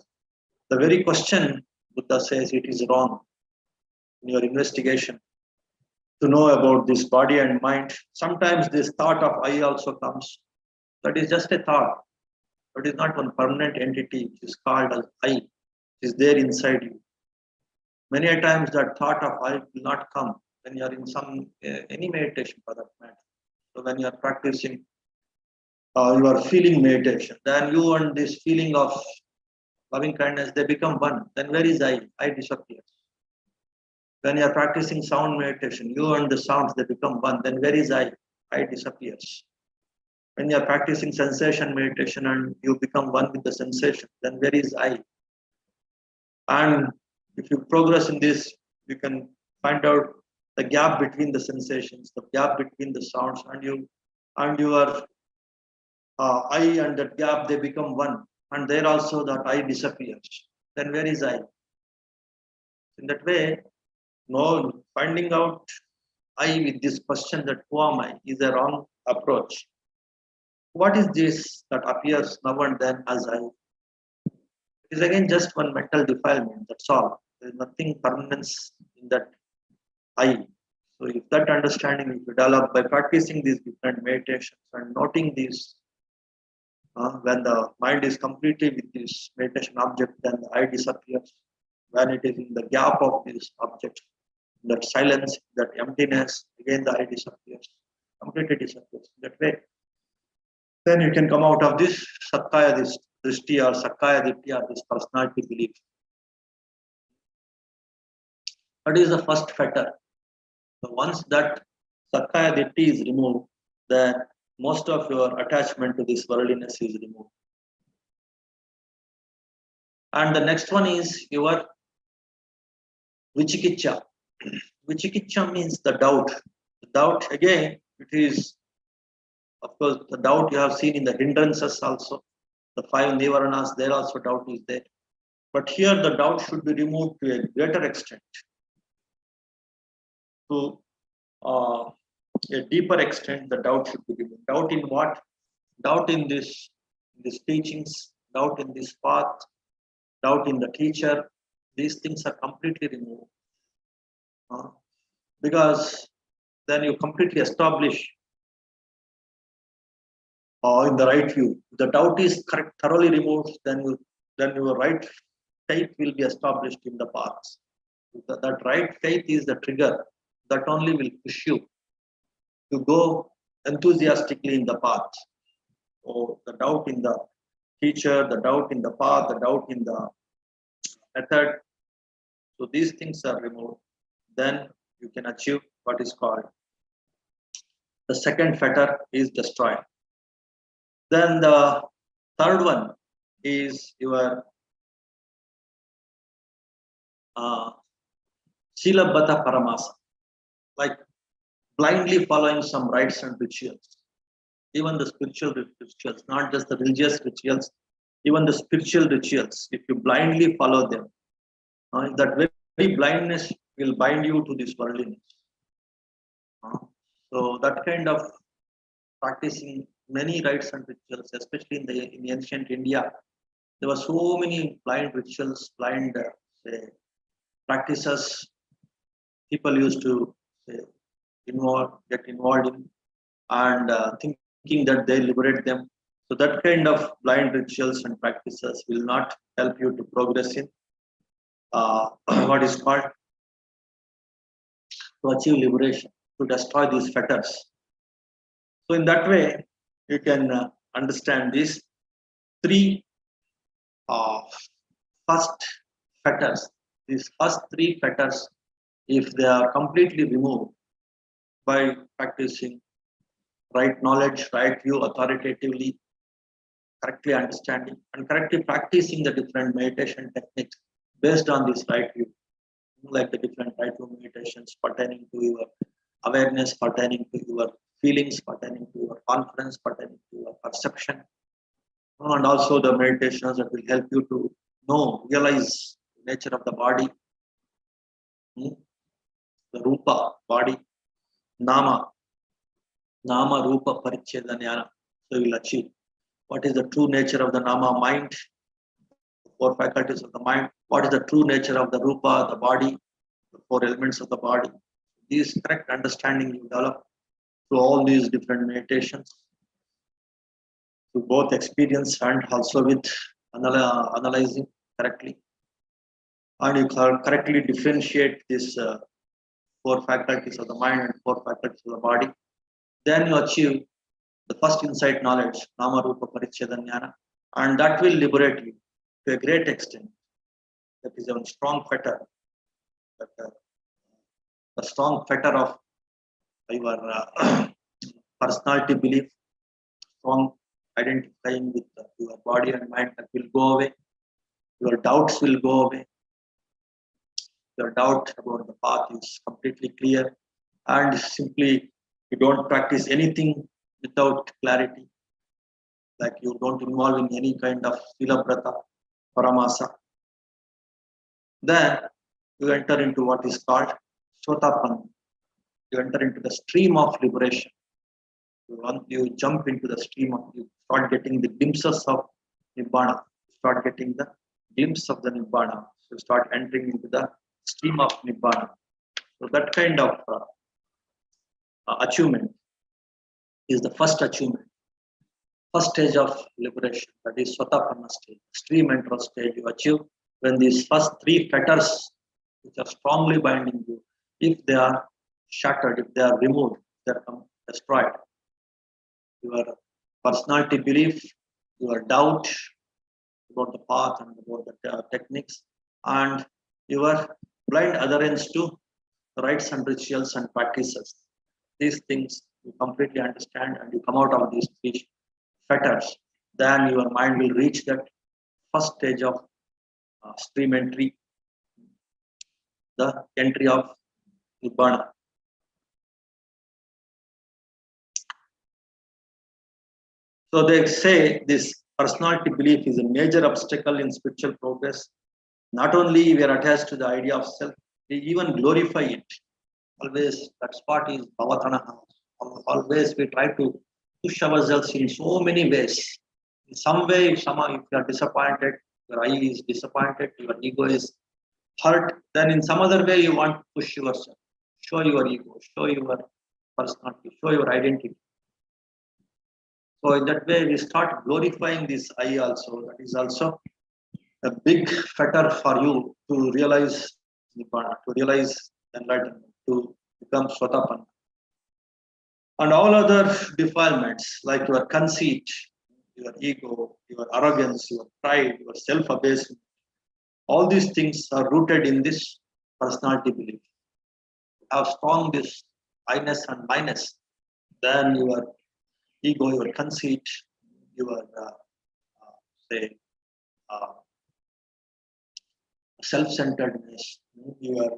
the very question Buddha says it is wrong in your investigation to know about this body and mind. Sometimes this thought of I also comes. That is just a thought. That is not one permanent entity which is called as I, which is there inside you. Many a times that thought of I will not come when you are in some any meditation for that matter. So when you are practicing, you are feeling meditation. Then you and this feeling of loving kindness, they become one. Then where is I? I disappears. When you are practicing sound meditation, you and the sounds, they become one. Then where is I? I disappears. When you are practicing sensation meditation and you become one with the sensation, then where is I? And if you progress in this, you can find out the gap between the sensations, the gap between the sounds, and you and your I and that gap, they become one, and there also that I disappears. Then where is I? In that way, no, finding out I with this question that who am I is a wrong approach. What is this that appears now and then as I? It is again just one mental defilement. That's all. There is nothing permanence in that I. So if that understanding is developed by practicing these different meditations and noting these, when the mind is completely with this meditation object, then the I disappears. When it is in the gap of this object, that silence, that emptiness, again the I disappears, completely disappears. That way, then you can come out of this Sakkaya, this Drishti or Sakkaya Ditti or this personality belief. That is the first fetter. So once that Sakkaya Ditti is removed, then most of your attachment to this worldliness is removed. And the next one is your Vichikicha. Vichikicha means the doubt. The doubt, again, it is, of course, the doubt you have seen in the hindrances also. The 5 Nivaranas, there also doubt is there. But here the doubt should be removed to a greater extent. To a deeper extent, the doubt should be removed. Doubt in what? Doubt in these teachings, doubt in this path, doubt in the teacher. These things are completely removed. Because then you completely establish in the right view. The doubt is correct, thoroughly removed, then your right faith will be established in the path. That right faith is the trigger that only will push you to go enthusiastically in the path. So the doubt in the teacher, the doubt in the path, the doubt in the method. So these things are removed. Then you can achieve what is called the second fetter is destroyed. Then the third one is your Shilabhata Paramasa, like blindly following some rites and rituals. Even the spiritual rituals, not just the religious rituals, even the spiritual rituals, if you blindly follow them, that very blindness will bind you to this worldliness. So that kind of practicing many rites and rituals, especially in ancient India, there were so many blind rituals, blind practices people used to get involved in, and thinking that they liberate them. So that kind of blind rituals and practices will not help you to progress in what is called to achieve liberation, to destroy these fetters. So in that way, you can understand these 3 first fetters. These first 3 fetters, if they are completely removed by practicing right knowledge, right view, authoritatively, correctly understanding, and correctly practicing the different meditation techniques based on this right view, like the different right view meditations pertaining to your awareness, pertaining to your feelings, pertaining to your confidence, pertaining to your perception, and also the meditations that will help you to realize the nature of the body, the rupa, body, nama, rupa, paricheda, jnana. So you will achieve what is the true nature of the nama, mind, 4 faculties of the mind, what is the true nature of the rupa, the body, the 4 elements of the body. These correct understanding you develop through all these different meditations, to both experience and also with analyzing correctly. And you correctly differentiate these 4 faculties of the mind and 4 faculties of the body. Then you achieve the first insight knowledge, nama, rupa, paricheda, jnana, and that will liberate you to a great extent. That is a strong fetter, the strong fetter of your personality belief, strong identifying with your body and mind, that will go away. Your doubts will go away. Your doubt about the path is completely clear, and simply you don't practice anything without clarity, like you don't involve in any kind of silabrata, paramasa, then you enter into what is called sotapanna. You enter into the stream of liberation. You jump into the stream of, you start getting the glimpses of Nibbana. You start getting the glimpse of the Nibbana. So you start entering into the stream of Nibbana. So that kind of achievement is the first achievement. First stage of liberation, that is Sotapanna stage, stream entry stage you achieve when these first three fetters, which are strongly binding you, if they are shattered, if they are removed, they are destroyed. Your personality belief, your doubt about the path and about the techniques, and your blind adherence to rites and rituals and practices. These things you completely understand and you come out of these three fetters, then your mind will reach that first stage of stream entry, the entry of Nibbana. So they say this personality belief is a major obstacle in spiritual progress. Not only we are attached to the idea of self, we even glorify it. Always that spot is Bhavatanaha. Always we try to push ourselves in so many ways. In some way, somehow if you are disappointed, your I is disappointed, your ego is hurt, then in some other way you want to push yourself, show your ego, show your personality, show your identity. So in that way, we start glorifying this I also. That is also a big fetter for you to realize Nibbana, to realize enlightenment, to become Sotapanna. And all other defilements like your conceit, your ego, your arrogance, your pride, your self-abasement, all these things are rooted in this personality belief. You have strong this I-ness and minus, then your ego, your conceit, your say self-centeredness, your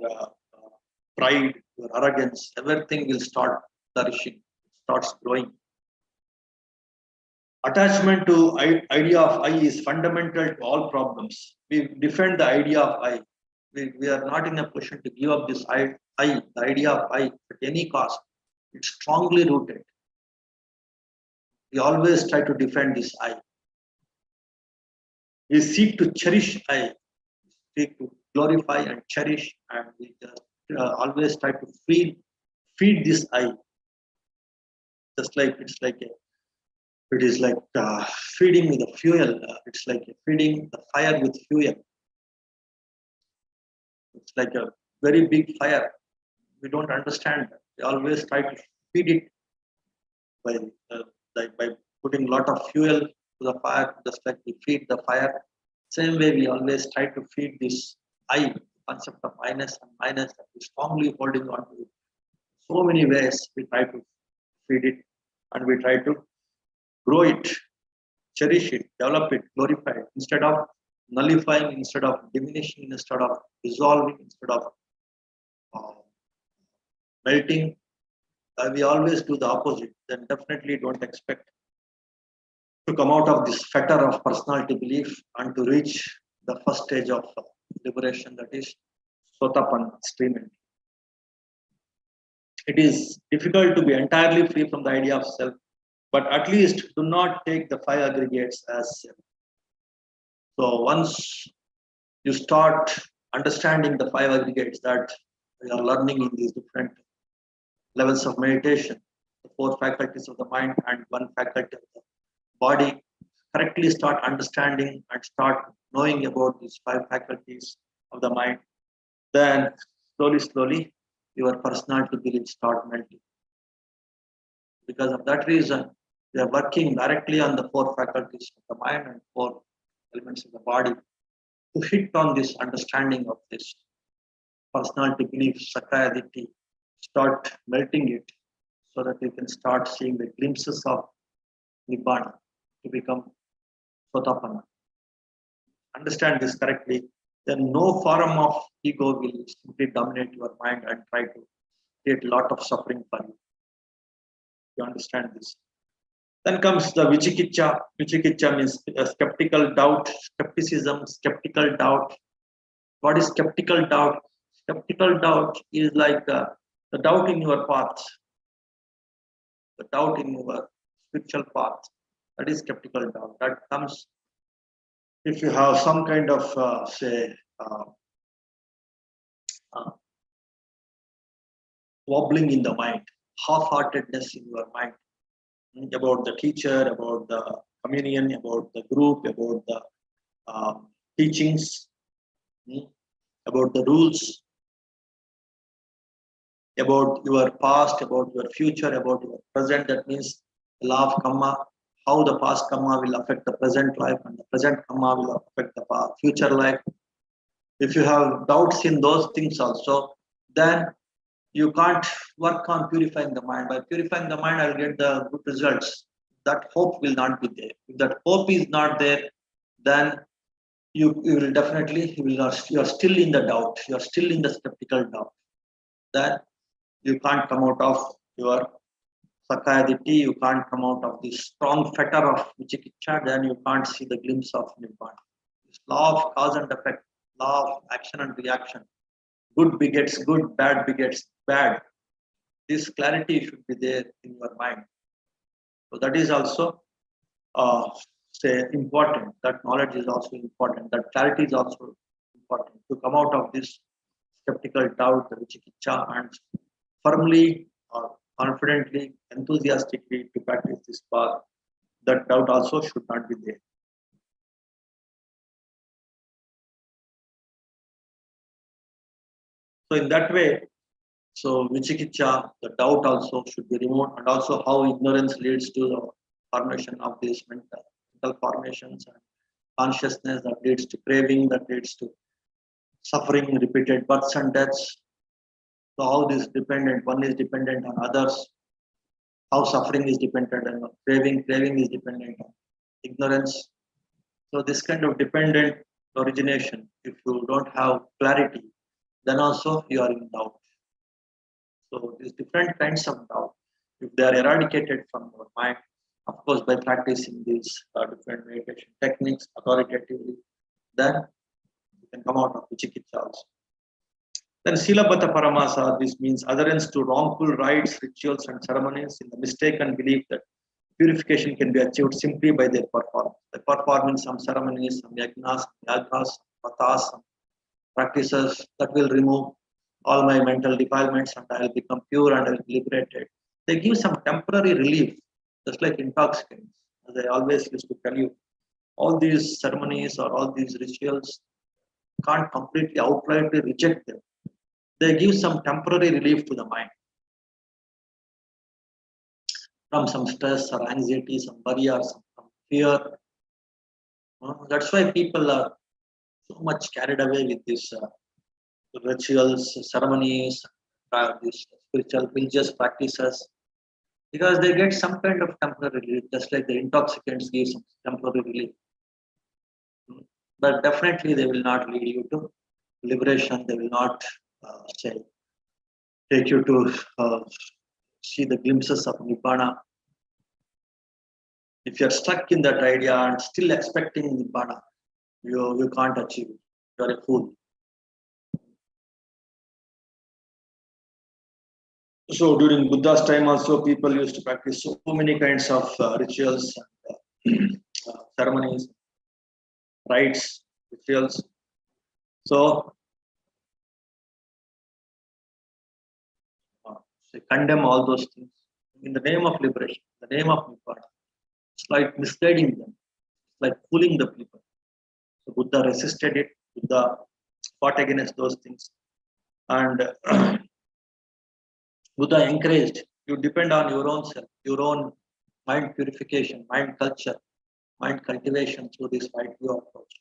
pride, your arrogance, everything will start flourishing, starts growing. Attachment to idea of I is fundamental to all problems. We defend the idea of I. We are not in a position to give up this the idea of I at any cost. It's strongly rooted. We always try to defend this I. We seek to cherish I, seek to glorify and cherish, and we just always try to feed this I. Just like it is like feeding with the fuel. It's like feeding the fire with fuel. It's like a very big fire. We don't understand that. We always try to feed it by by putting a lot of fuel to the fire, just like we feed the fire. Same way, we always try to feed this I, concept of I-ness and minus, that we strongly holding on to it. So many ways we try to feed it, and we try to grow it, cherish it, develop it, glorify it, instead of nullifying, instead of diminishing, instead of dissolving, instead of melting. We always do the opposite. Then definitely don't expect to come out of this fetter of personality belief and to reach the first stage of liberation, that is Sotapanna stream entry. It is difficult to be entirely free from the idea of self, but at least do not take the five aggregates as self. So once you start understanding the five aggregates that we are learning in these different levels of meditation, the four faculties of the mind and one faculty of the body, correctly start understanding and start knowing about these five faculties of the mind, then slowly your personality beliefs start melting. Because of that reason, we are working directly on the four faculties of the mind and four elements of the body to hit on this understanding of this personality belief, Sakayaditi, start melting it so that we can start seeing the glimpses of Nibbana to become Sotapanna. Understand this correctly, then no form of ego will simply dominate your mind and try to create a lot of suffering for you. You understand this. Then comes the Vichikicha. Vichikicha means skeptical doubt, skepticism, skeptical doubt. What is skeptical doubt? Skeptical doubt is like the doubt in your path, the doubt in your spiritual path. That is skeptical doubt. That comes if you have some kind of, uh, wobbling in the mind, half-heartedness in your mind about the teacher, about the communion, about the group, about the teachings, about the rules, about your past, about your future, about your present. That means the law of karma, how the past karma will affect the present life, and the present karma will affect the future life. If you have doubts in those things also, then you can't work on purifying the mind. By purifying the mind, I'll get the good results. That hope will not be there. If that hope is not there, then you will definitely, you are still in the doubt. You are still in the skeptical doubt. Then you can't come out of your sakayaditi, you can't come out of this strong fetter of vichikicha, then you can't see the glimpse of nibbana. This law of cause and effect, law of action and reaction. Good begets good, bad begets bad. This clarity should be there in your mind. So that is also important. That knowledge is also important. That clarity is also important to come out of this skeptical doubt, the vichikicha, and firmly, confidently, enthusiastically to practice this path. That doubt also should not be there. So in that way, so vichikicha, the doubt also should be removed, and also how ignorance leads to the formation of these mental formations and consciousness that leads to craving, that leads to suffering, repeated births and deaths. So how this dependent, one is dependent on others, how suffering is dependent on craving, craving is dependent on ignorance. So this kind of dependent origination, if you don't have clarity, then also you are in doubt. So these different kinds of doubt, if they are eradicated from your mind, of course by practicing these different meditation techniques authoritatively, then you can come out of vichikicha also. Then Silabhata Paramasa, this means adherence to wrongful rites, rituals, and ceremonies in the mistaken belief that purification can be achieved simply by their performance. By performing some ceremonies, some yajnas, yagas, pathas, some practices that will remove all my mental defilements and I will become pure and I will be liberated. They give some temporary relief, just like intoxicants. As I always used to tell you, all these ceremonies or all these rituals can't completely outrightly reject them. They give some temporary relief to the mind from some stress or anxiety, some worry or some fear. That's why people are so much carried away with these rituals, ceremonies, these spiritual religious practices, because they get some kind of temporary relief, just like the intoxicants give some temporary relief. But definitely they will not lead you to liberation. They will not take you to see the glimpses of nibbana. If you are stuck in that idea and still expecting nibbana, you can't achieve it. You are a fool. So during Buddha's time also, people used to practice so many kinds of rituals, and, ceremonies, rites, rituals. So they condemn all those things in the name of liberation, the name of nibbana. It's like misleading them, it's like fooling the people. So Buddha resisted it. Buddha fought against those things, and Buddha encouraged you depend on your own self, your own mind purification, mind culture, mind cultivation through this right view approach.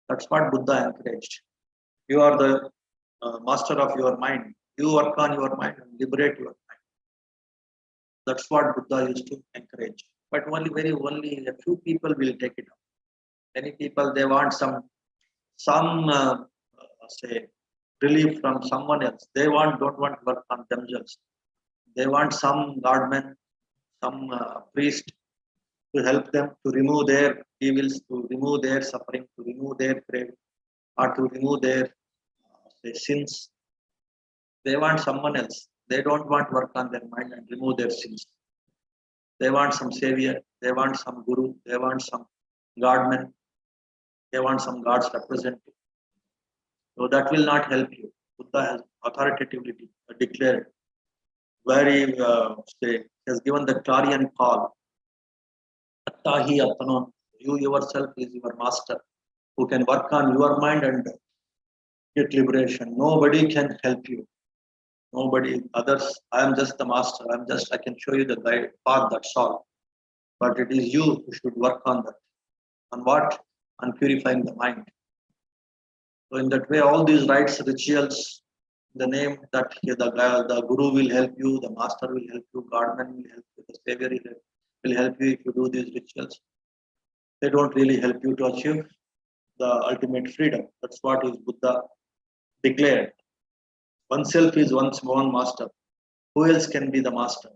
That's what Buddha encouraged. You are the master of your mind. You work on your mind and liberate your mind. That's what Buddha used to encourage. But only a few people will take it up. Many people they want some say relief from someone else. They don't want to work on themselves. They want some godman, some priest to help them to remove their evils, to remove their suffering, to remove their craving, or to remove their sins. They want someone else. They don't want work on their mind and remove their sins. They want some savior. They want some guru. They want some godman. They want some God's representative. So that will not help you. Buddha has authoritatively declared, very has given the clarion call. Attahi Atanon. You yourself is your master who can work on your mind and get liberation. Nobody can help you. Nobody, others. I am just the master. I can show you the guide path, that's all. But it is you who should work on that. On what? On purifying the mind. So in that way, all these rites, rituals, the name that the guru will help you, the master will help you, Godman will help you, the savior will help you if you do these rituals. They don't really help you to achieve the ultimate freedom. That's what is Buddha declared. Oneself is one's own master. Who else can be the master?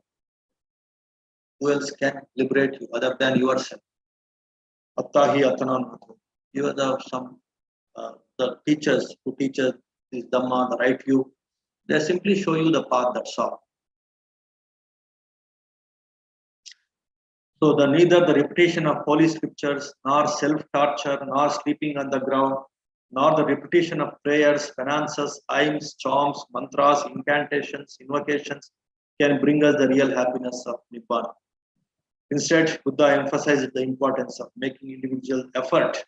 Who else can liberate you other than yourself? Attahi Atanan. You are the teachers who teach us this Dhamma, the right view. They simply show you the path, that's all. So neither the repetition of holy scriptures, nor self-torture, nor sleeping on the ground, nor the repetition of prayers, penances, hymns, charms, mantras, incantations, invocations can bring us the real happiness of Nibbana. Instead, Buddha emphasized the importance of making individual effort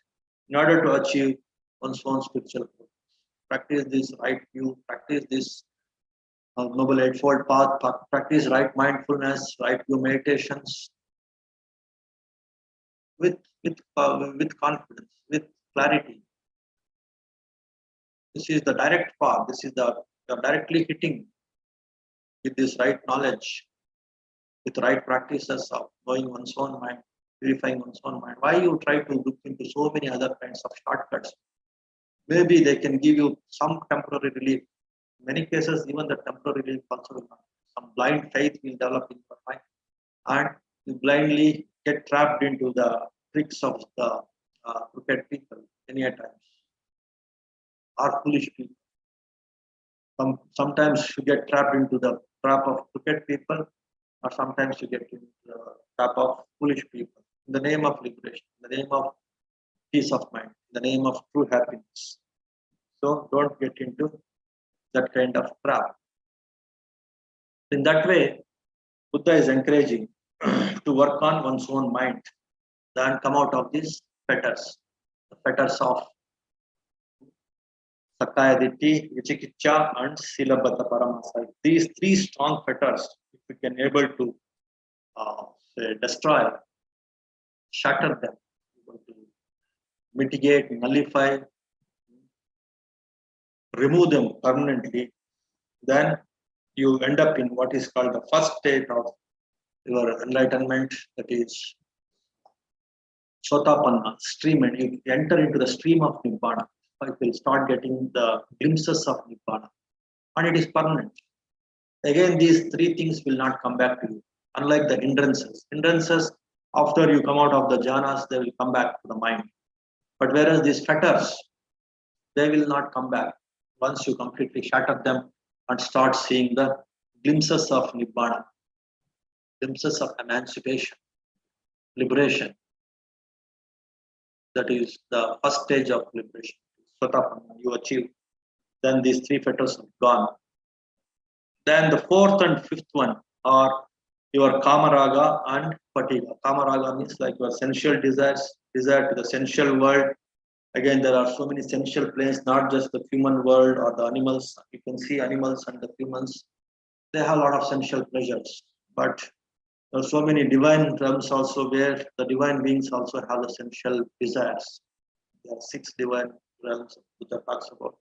in order to achieve one's own spiritual growth. Practice this right view, practice this Noble Eightfold Path, practice right mindfulness, right view meditations with confidence, with clarity. This is the direct path. This is you're directly hitting with this right knowledge, with right practices of knowing one's own mind, purifying one's own mind. Why you try to look into so many other kinds of shortcuts? Maybe they can give you some temporary relief. In many cases, even the temporary relief also will not. Some blind faith will develop in your mind, and you blindly get trapped into the tricks of the crooked people many a times, or foolish people. Sometimes you get trapped into the trap of crooked people, or sometimes you get into the trap of foolish people. In the name of liberation, in the name of peace of mind, in the name of true happiness. So don't get into that kind of trap. In that way, Buddha is encouraging to work on one's own mind, then come out of these fetters, the fetters of Sakaya Ditti, Vichikicha, and Silabhata Paramasa. These three strong fetters, if we can able to destroy, shatter them, able to mitigate, nullify, remove them permanently, then you end up in what is called the first state of your enlightenment, that is Sotapanna stream, and you enter into the stream of Nibbana. You will start getting the glimpses of Nibbana, and it is permanent. Again, these three things will not come back to you, unlike the hindrances. Hindrances, after you come out of the jhanas, they will come back to the mind. But whereas these fetters, they will not come back once you completely shatter them and start seeing the glimpses of Nibbana, glimpses of emancipation, liberation. That is the first stage of liberation. Sotapanna, you achieve. Then these three fetters are gone. Then the fourth and fifth one are your Kamaraga and Patiga. Kamaraga means like your sensual desires, desire to the sensual world. Again, there are so many sensual planes, not just the human world or the animals. You can see animals and the humans. They have a lot of sensual pleasures. But there are so many divine realms also where the divine beings also have the sensual desires. There are 6 divine realms Buddha talks about.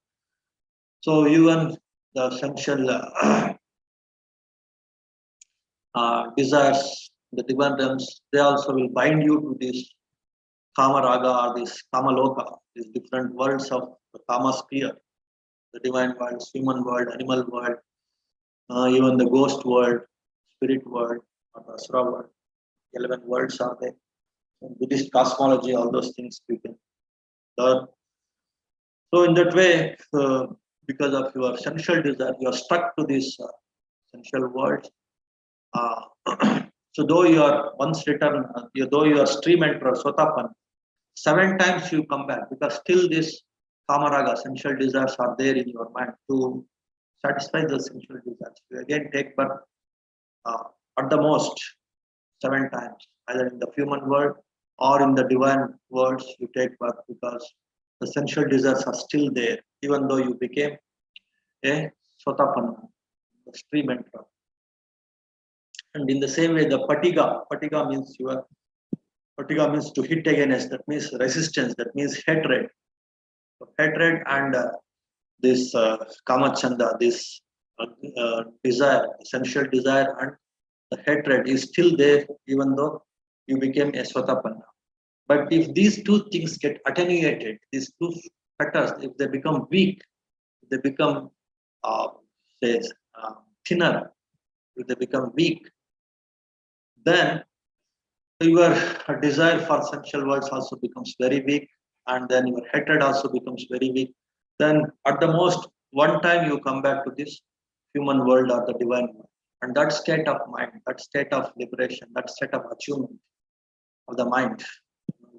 So even the sensual desires, the divine realms, they also will bind you to this Kama Raga or this Kama Loka, these different worlds of the Kama sphere, the divine world, human world, animal world, even the ghost world, spirit world, or the Asura world. 11 worlds are there. Buddhist cosmology, all those things you can learn. So in that way, because of your sensual desire, you are stuck to this sensual world. Uh, so though you are once returned, though you are stream enterer, Sotapan, 7 times you come back because still this kamaraga, sensual desires are there in your mind to satisfy the sensual desires. You again take birth uh, at the most 7 times, either in the human world or in the divine worlds you take birth because the sensual desires are still there, even though you became a Sotapanna, the stream enterer. And in the same way, the patiga means patiga means to hit against, that means resistance, that means hatred. So hatred and this kamachanda, this desire, sensual desire, and the hatred is still there, even though you became a Sotapanna. But if these two things get attenuated, these two fetters, if they become weak, if they become say, thinner, if they become weak, then your desire for sensual worlds also becomes very weak, and then your hatred also becomes very weak. Then at the most, one time you come back to this human world or the divine world. And that state of mind, that state of liberation, that state of achievement of the mind,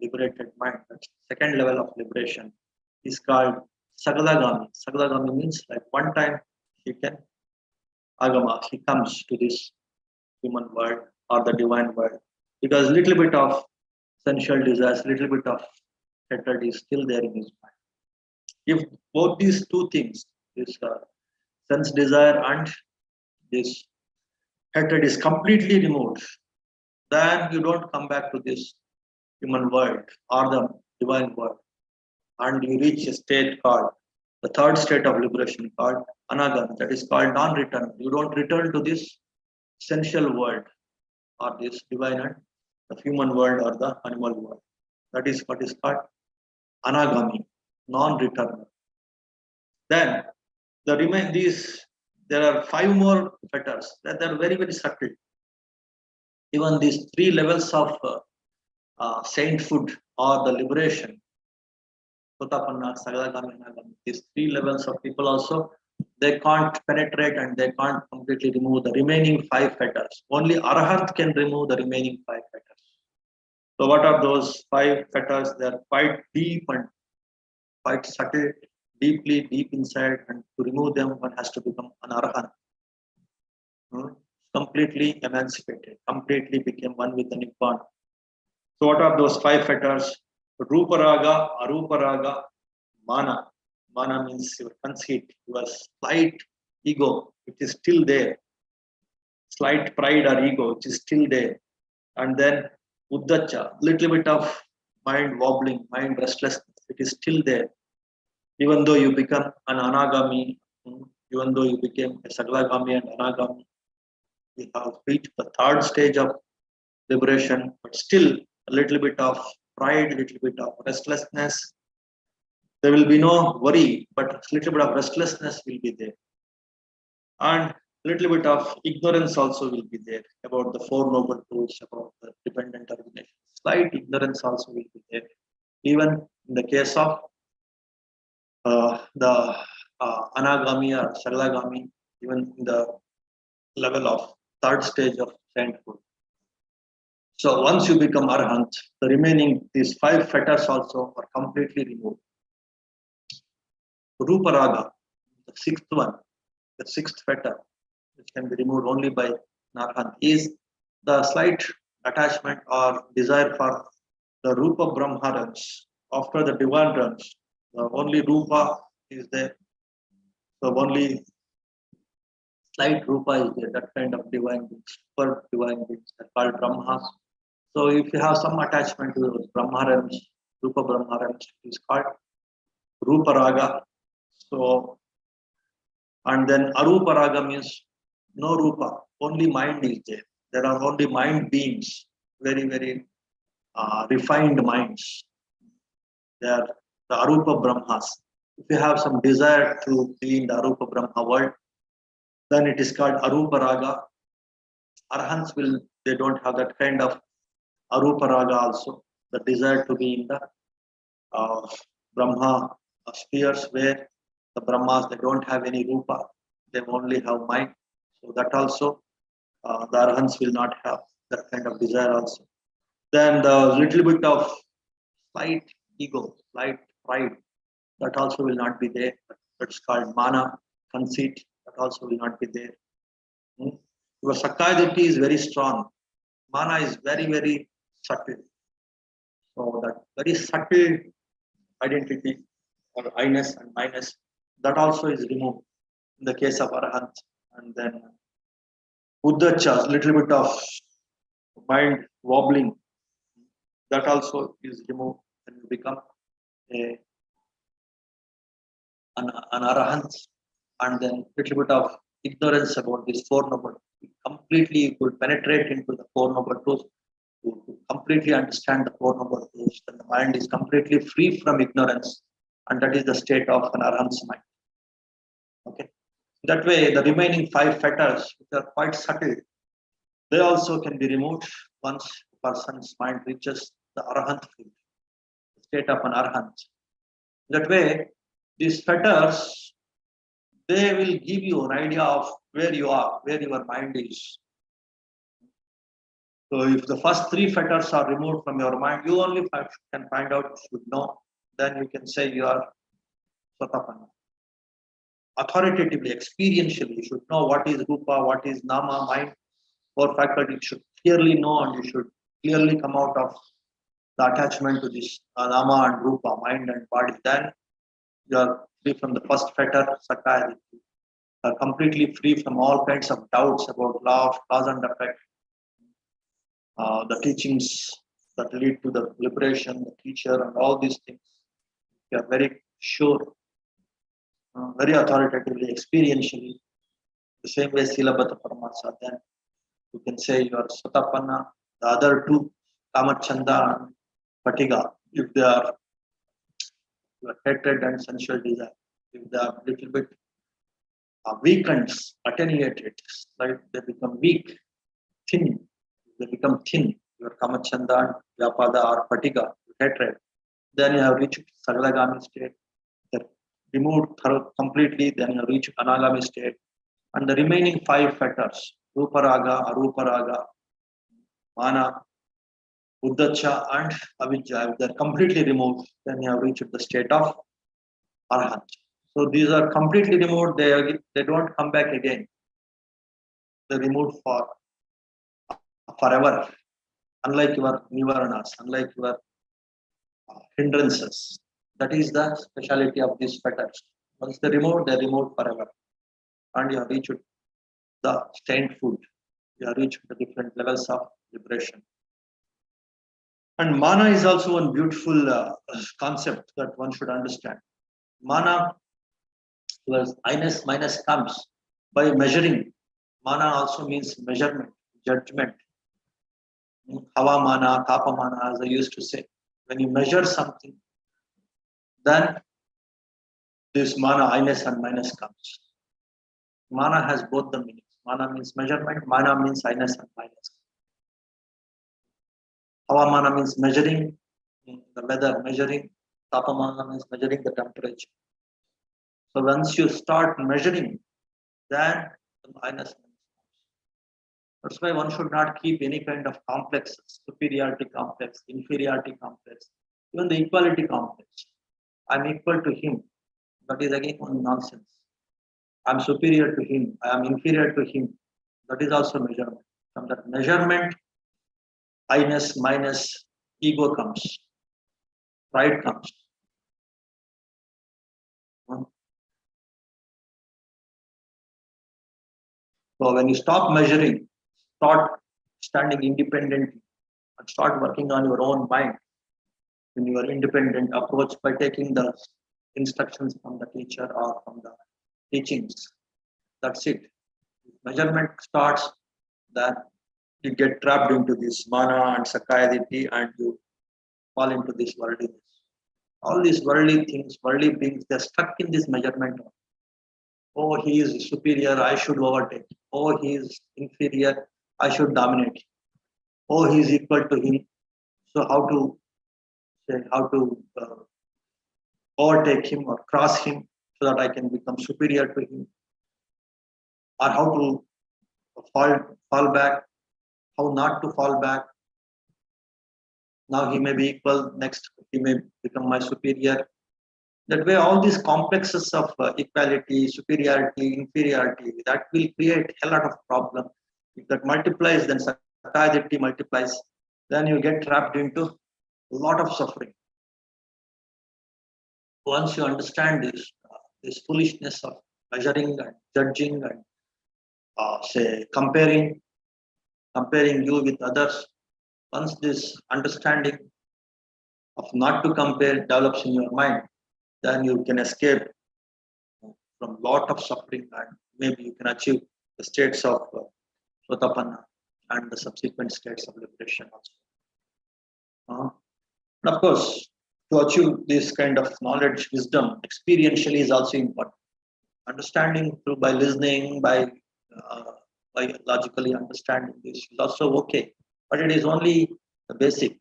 liberated mind, that second level of liberation is called Sagalagami. Sagalagami means like one time he can agama, he comes to this human world or the divine world. Because little bit of sensual desires, little bit of hatred is still there in his mind. If both these two things, this sense desire and this hatred is completely removed, then you don't come back to this human world or the divine world, and you reach a state called the third state of liberation called anagami, that is called non-return. You don't return to this sensual world or this divine and the human world or the animal world. That is what is called anagami, non-returner. Then the remain these there are 5 more fetters that are very very subtle. Even these 3 levels of sainthood or the liberation, Sotapanna, Sagalagami, Anagami, these 3 levels of people also, they can't penetrate and they can't completely remove the remaining 5 fetters. Only Arahant can remove the remaining 5 fetters. So what are those 5 fetters? They are quite deep and quite subtle, deeply deep inside, and to remove them one has to become an Arahant. Completely emancipated, completely became one with the Nibbana. So what are those 5 fetters? Ruparaga, Aruparaga, Mana. Mana means your conceit, your slight ego, which is still there. Slight pride or ego, which is still there. And then Uddacha, little bit of mind wobbling, mind restlessness, it is still there. Even though you become an Anagami, even though you became a Sagalagami and Anagami, we have reached the third stage of liberation, but still a little bit of pride, a little bit of restlessness. There will be no worry, but a little bit of restlessness will be there. And a little bit of ignorance also will be there about the 4 noble truths, about the dependent origination. Slight ignorance also will be there. Even in the case of the Anagami or Sagalagami, even in the level of third stage of sainthood. So once you become Arhant, the remaining these 5 fetters also are completely removed. Ruparaga, the 6th one, the 6th fetter, which can be removed only by Arhant, is the slight attachment or desire for the Rupa Brahma realms. After the divine realms, the only Rupa is there. So only slight Rupa is there, that kind of divine beings, super divine beings, are called Brahmas. So if you have some attachment to those Brahma realms, Rupa Brahma realms, it is called Rupa Raga. So, and then Arupa Raga means no Rupa, only mind is there. There are only mind beings, very, very refined minds. They are the Arupa Brahmas. If you have some desire to be in the Arupa Brahma world, then it is called Arupa Raga. Arhants they don't have that kind of Arupa Raga also. the desire to be in the Brahma spheres where the Brahmas, they don't have any rupa, they only have mind. So that also the Arhants will not have that kind of desire also. Then the little bit of slight ego, slight pride, that also will not be there. That's called mana, conceit, that also will not be there. Your Sakayaditi is very strong. Mana is very, very subtle. So that very subtle identity or I-ness and minus, that also is removed in the case of Arahant. And then Uddhacha, little bit of mind wobbling, that also is removed and you become an Arahant. And then little bit of ignorance about this Four Noble. Completely could penetrate into the Four Noble Truths, to completely understand the Four Noble Truths. And the mind is completely free from ignorance. And that is the state of an Arahant's mind. Okay. That way, the remaining 5 fetters, which are quite subtle, they also can be removed once a person's mind reaches the Arahant field, the state of an Arahant. That way, these fetters, they will give you an idea of where you are, where your mind is. So if the first 3 fetters are removed from your mind, you only can find out, should know, then you can say you are Satapanna. Authoritatively, experientially, you should know what is Rupa, what is Nama, mind, 4 faculty. You should clearly know and you should clearly come out of the attachment to this Nama and Rupa, mind and body. Then you are free from the first fetter, Sakayaditi. You are completely free from all kinds of doubts about law of cause and effect, the teachings that lead to the liberation, the teacher, and all these things. You are very sure, very authoritatively, experientially, the same way Silabhata Paramatsa. Then you can say you are Satapanna. The other 2, Kamachanda and Patiga, if they are your hatred and sensual desire, if they are little bit weakened, attenuated, like they become weak, thin, they become thin, your Kamachanda, Vyapada or Patiga, hatred, then you have reached Sagalagami state, they're removed completely, then you have reached Anagami state, and the remaining 5 fetters, Ruparaga, Aruparaga, Mana, Uddhacha and Avidya, if they're completely removed, then you have reached the state of Arhat. So these are completely removed, they don't come back again. They're removed for forever. Unlike your Nivaranas, unlike your hindrances. That is the speciality of these fetters. Once they're removed forever. And you have reached the stained food. You have reached the different levels of liberation. And mana is also one beautiful concept that one should understand. Mana, whereas I-ness minus comes by measuring. Mana also means measurement, judgment. Havamana, tapamana, as I used to say. When you measure something, then this mana, I-ness and minus comes. Mana has both the meanings. Mana means measurement, mana means I-ness and minus. Havamana means measuring the weather, measuring. Tapamana means measuring the temperature. So once you start measuring, then the minus comes. That's why one should not keep any kind of complexes, superiority complex, inferiority complex, even the equality complex. I'm equal to him. That is again one nonsense. I'm superior to him. I am inferior to him. That is also measurement. From that measurement, I-ness, minus, ego comes. Pride comes. So when you stop measuring, start standing independently and start working on your own mind in your independent approach by taking the instructions from the teacher or from the teachings. That's it. Measurement starts, then you get trapped into this mana and sakayaditi and you fall into this worldliness. All these worldly things, worldly beings, they're stuck in this measurement. Oh, he is superior, I should overtake. Oh, he is inferior, I should dominate. Oh, he is equal to him. So how to say, how to overtake him or cross him so that I can become superior to him, or how to fall back, how not to fall back. Now he may be equal, next he may become my superior. That way, all these complexes of equality, superiority, inferiority, that will create a lot of problem. If that multiplies, then Sakayaditi multiplies, then you get trapped into a lot of suffering. Once you understand this foolishness of measuring and judging and say comparing you with others, once this understanding of not to compare develops in your mind, then you can escape from lot of suffering, and maybe you can achieve the states of Sotapanna and the subsequent states of liberation also. And of course, to achieve this kind of knowledge, wisdom, experientially is also important. Understanding through by listening, by logically understanding this is also okay, but it is only the basic.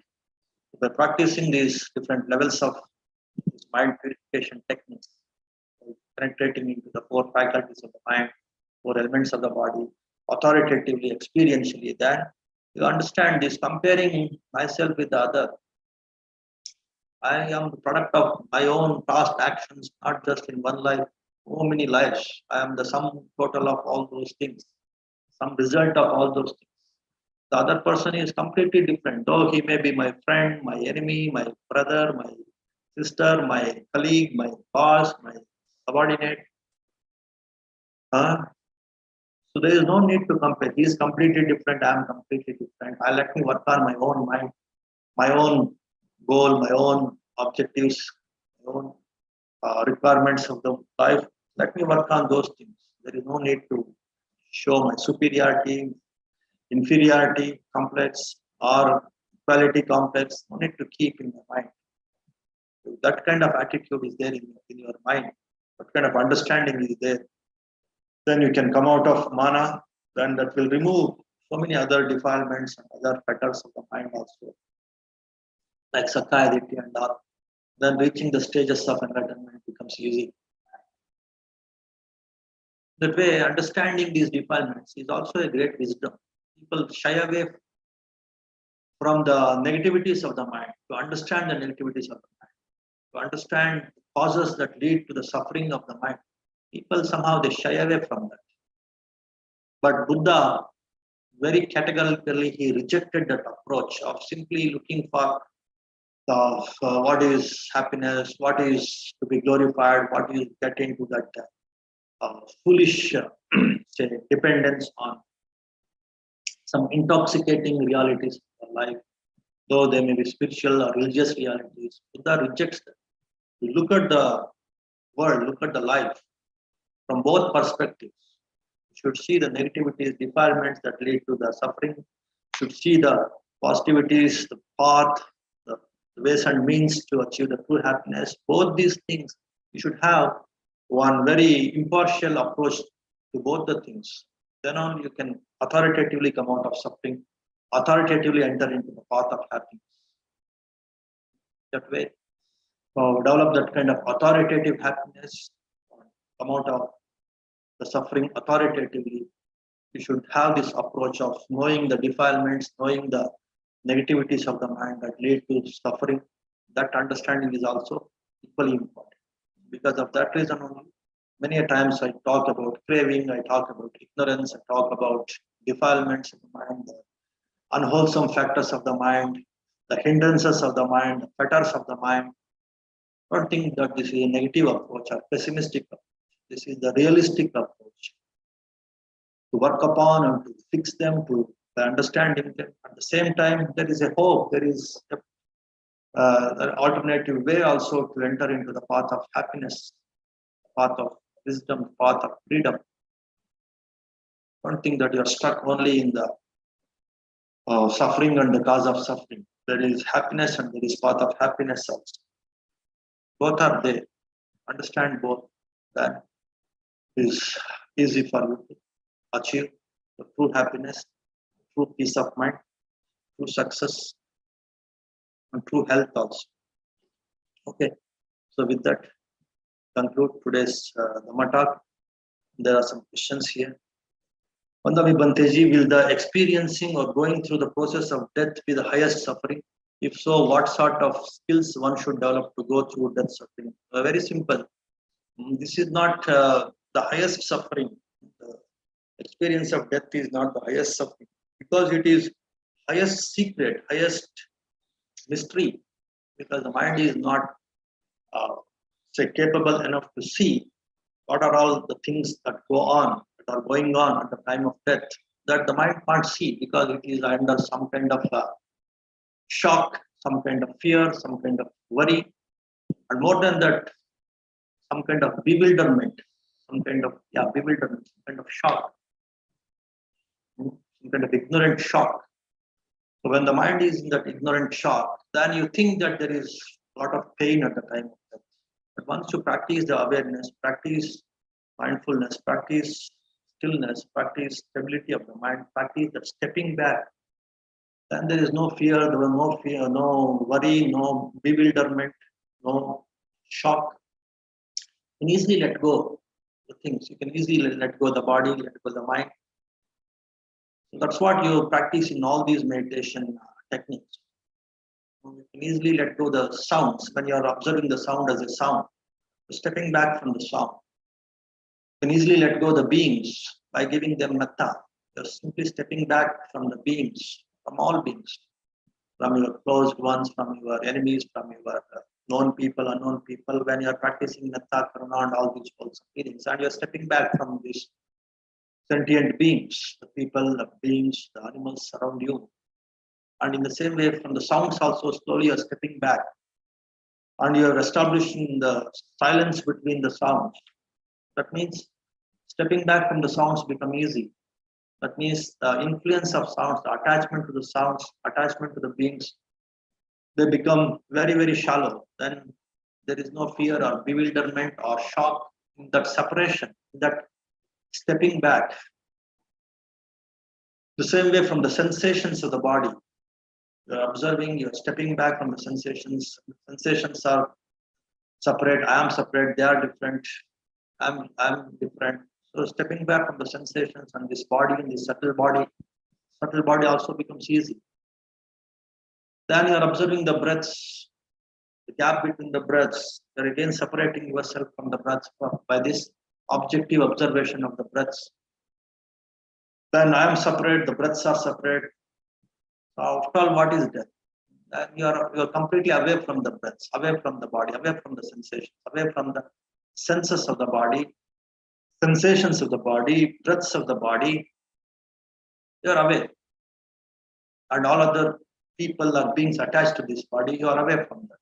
By practicing these different levels of mind purification techniques, penetrating into the four faculties of the mind, four elements of the body, authoritatively, experientially, then you understand this comparing myself with the other. I am the product of my own past actions, not just in one life, so many lives. I am the sum total of all those things, some result of all those things. The other person is completely different, though he may be my friend, my enemy, my brother, my sister, my colleague, my boss, my subordinate. So there is no need to compare. He is completely different, I am completely different. Let me work on my own mind, my own goal, my own objectives, my own requirements of the life. Let me work on those things. There is no need to show my superiority, inferiority complex, or equality complex. No need to keep in my mind. If that kind of attitude is there in your mind, what kind of understanding is there, then you can come out of mana, then that will remove so many other defilements and other fetters of the mind also, like Sakayaditi and all. Then reaching the stages of enlightenment becomes easy. That way, understanding these defilements is also a great wisdom. People shy away from the negativities of the mind, to understand the negativities of the mind, to understand causes that lead to the suffering of the mind. People somehow they shy away from that. But Buddha, very categorically, he rejected that approach of simply looking for what is happiness, what is to be glorified, what is get into that foolish say dependence on some intoxicating realities of life, though they may be spiritual or religious realities. Buddha rejects them. You look at the world, look at the life from both perspectives. You should see the negativities, defilements that lead to the suffering. You should see the positivities, the path, the ways and means to achieve the true happiness. Both these things, you should have one very impartial approach to both the things. Then on you can authoritatively come out of suffering, authoritatively enter into the path of happiness. That way, develop that kind of authoritative happiness, come out of the suffering authoritatively. You should have this approach of knowing the defilements, knowing the negativities of the mind that lead to suffering. That understanding is also equally important. Because of that reason only, many a times I talk about craving, I talk about ignorance, I talk about defilements of the mind, the unwholesome factors of the mind, the hindrances of the mind, the fetters of the mind. Don't think that this is a negative approach or pessimistic approach. This is the realistic approach to work upon and to fix them, to by understanding them. At the same time, there is a hope, there is an alternative way also to enter into the path of happiness, the path of wisdom, the path of freedom. Don't think that you are stuck only in the suffering and the cause of suffering. There is happiness and there is path of happiness also. Both are there. Understand both. That is easy for you to achieve the true happiness, true peace of mind, true success, and true health also. Okay, so with that, conclude today's Dhamma talk. There are some questions here. Vandami Banteji, will the experiencing or going through the process of death be the highest suffering? If so, what sort of skills one should develop to go through death suffering? Very simple. This is not the highest suffering. The experience of death is not the highest suffering because it is highest secret, highest mystery. Because the mind is not, say, capable enough to see what are all the things that go on, that are going on at the time of death, that the mind can't see because it is under some kind of shock, some kind of fear, some kind of worry, and more than that, some kind of bewilderment, some kind of bewilderment, some kind of shock, some kind of ignorant shock. So when the mind is in that ignorant shock, then you think that there is a lot of pain at the time of death. But once you practice the awareness, practice mindfulness, practice stillness, practice stability of the mind, practice that stepping back, then there is no fear, there was no fear, no worry, no bewilderment, no shock. You can easily let go the things. You can easily let go the body, let go the mind. So that's what you practice in all these meditation techniques. You can easily let go the sounds when you are observing the sound as a sound. Stepping back from the sound. You can easily let go the beings by giving them metta. You're simply stepping back from the beings, from all beings, from your closed ones, from your enemies, from your known people, unknown people. When you're practicing metta, karuna, and all these wholesome feelings, and you're stepping back from these sentient beings, the people, the beings, the animals around you. And in the same way, from the sounds also, slowly you're stepping back. And you're establishing the silence between the sounds. That means stepping back from the sounds become easy. That means the influence of sounds, the attachment to the sounds, attachment to the beings, they become very, very shallow. Then there is no fear or bewilderment or shock in that separation, in that stepping back. The same way from the sensations of the body. You're observing, you're stepping back from the sensations. The sensations are separate, I am separate, they are different, I'm different. So stepping back from the sensations and this body and this subtle body also becomes easy. Then you're observing the breaths, the gap between the breaths. You're again separating yourself from the breaths by this objective observation of the breaths. Then I am separate, the breaths are separate. So after all, what is death? Then you're completely away from the breaths, away from the body, away from the sensations, away from the senses of the body, sensations of the body, breaths of the body. You're away. And all other people or beings attached to this body, you are away from that.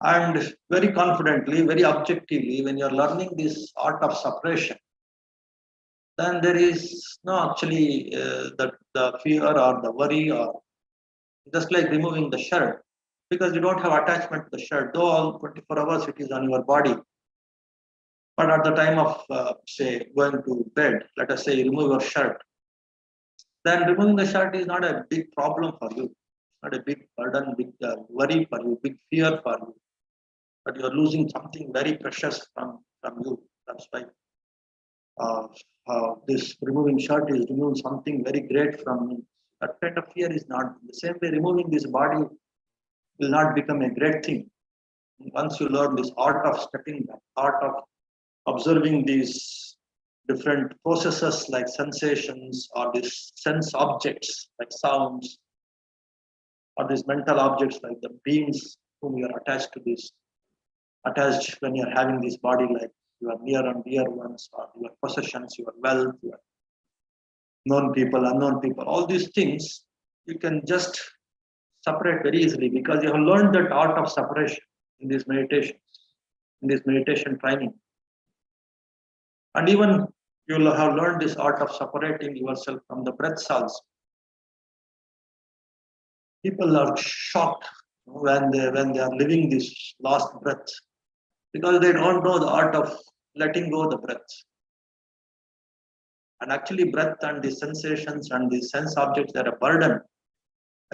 And very confidently, very objectively, when you're learning this art of separation, then there is no actually the fear or the worry, or just like removing the shirt, because you don't have attachment to the shirt, though all 24 hours it is on your body. But at the time of, say, going to bed, let us say you remove your shirt, then removing the shirt is not a big problem for you, not a big burden, big worry for you, big fear for you. But you're losing something very precious from you. That's why this removing shirt is removing something very great from me. That kind of fear is not. The same way, removing this body will not become a great thing. Once you learn this art of stepping back, art of observing these different processes like sensations or these sense objects like sounds, or these mental objects like the beings whom you are attached to this, attached when you are having this body, like your near and dear ones, or your possessions, your wealth, your known people, unknown people, all these things you can just separate very easily because you have learned that art of separation in these meditations, in this meditation training. And even you'll have learned this art of separating yourself from the breaths also. People are shocked when they are living this last breath because they don't know the art of letting go the breath. And actually, breath and the sensations and the sense objects, they're a burden.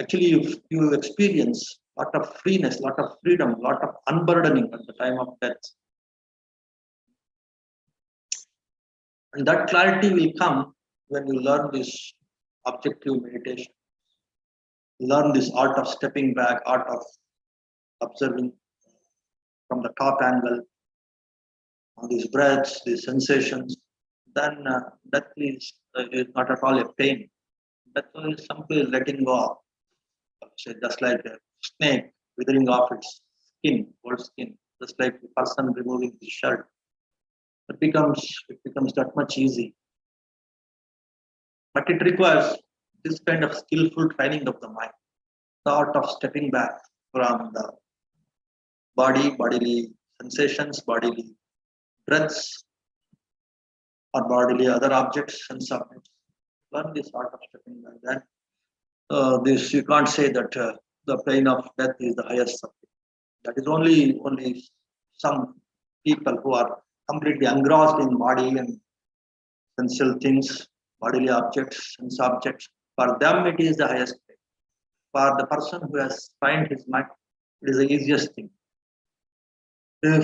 Actually, you experience lot of freeness, lot of freedom, lot of unburdening at the time of death. And that clarity will come when you learn this objective meditation. Learn this art of stepping back, art of observing from the top angle, these breaths, these sensations. Then death is not at all a pain. Death is simply letting go of. So just like a snake withering off its skin, old skin, just like a person removing his shirt. It becomes that much easy. But it requires this kind of skillful training of the mind, the art of stepping back from the bodily sensations, bodily breaths, or bodily other objects and subjects. Learn this art of stepping back. Then this you can't say that the pain of death is the highest suffering. That is only some people who are completely engrossed in body and sensual things, bodily objects, sense objects. For them, it is the highest pain. For the person who has trained his mind, it is the easiest thing.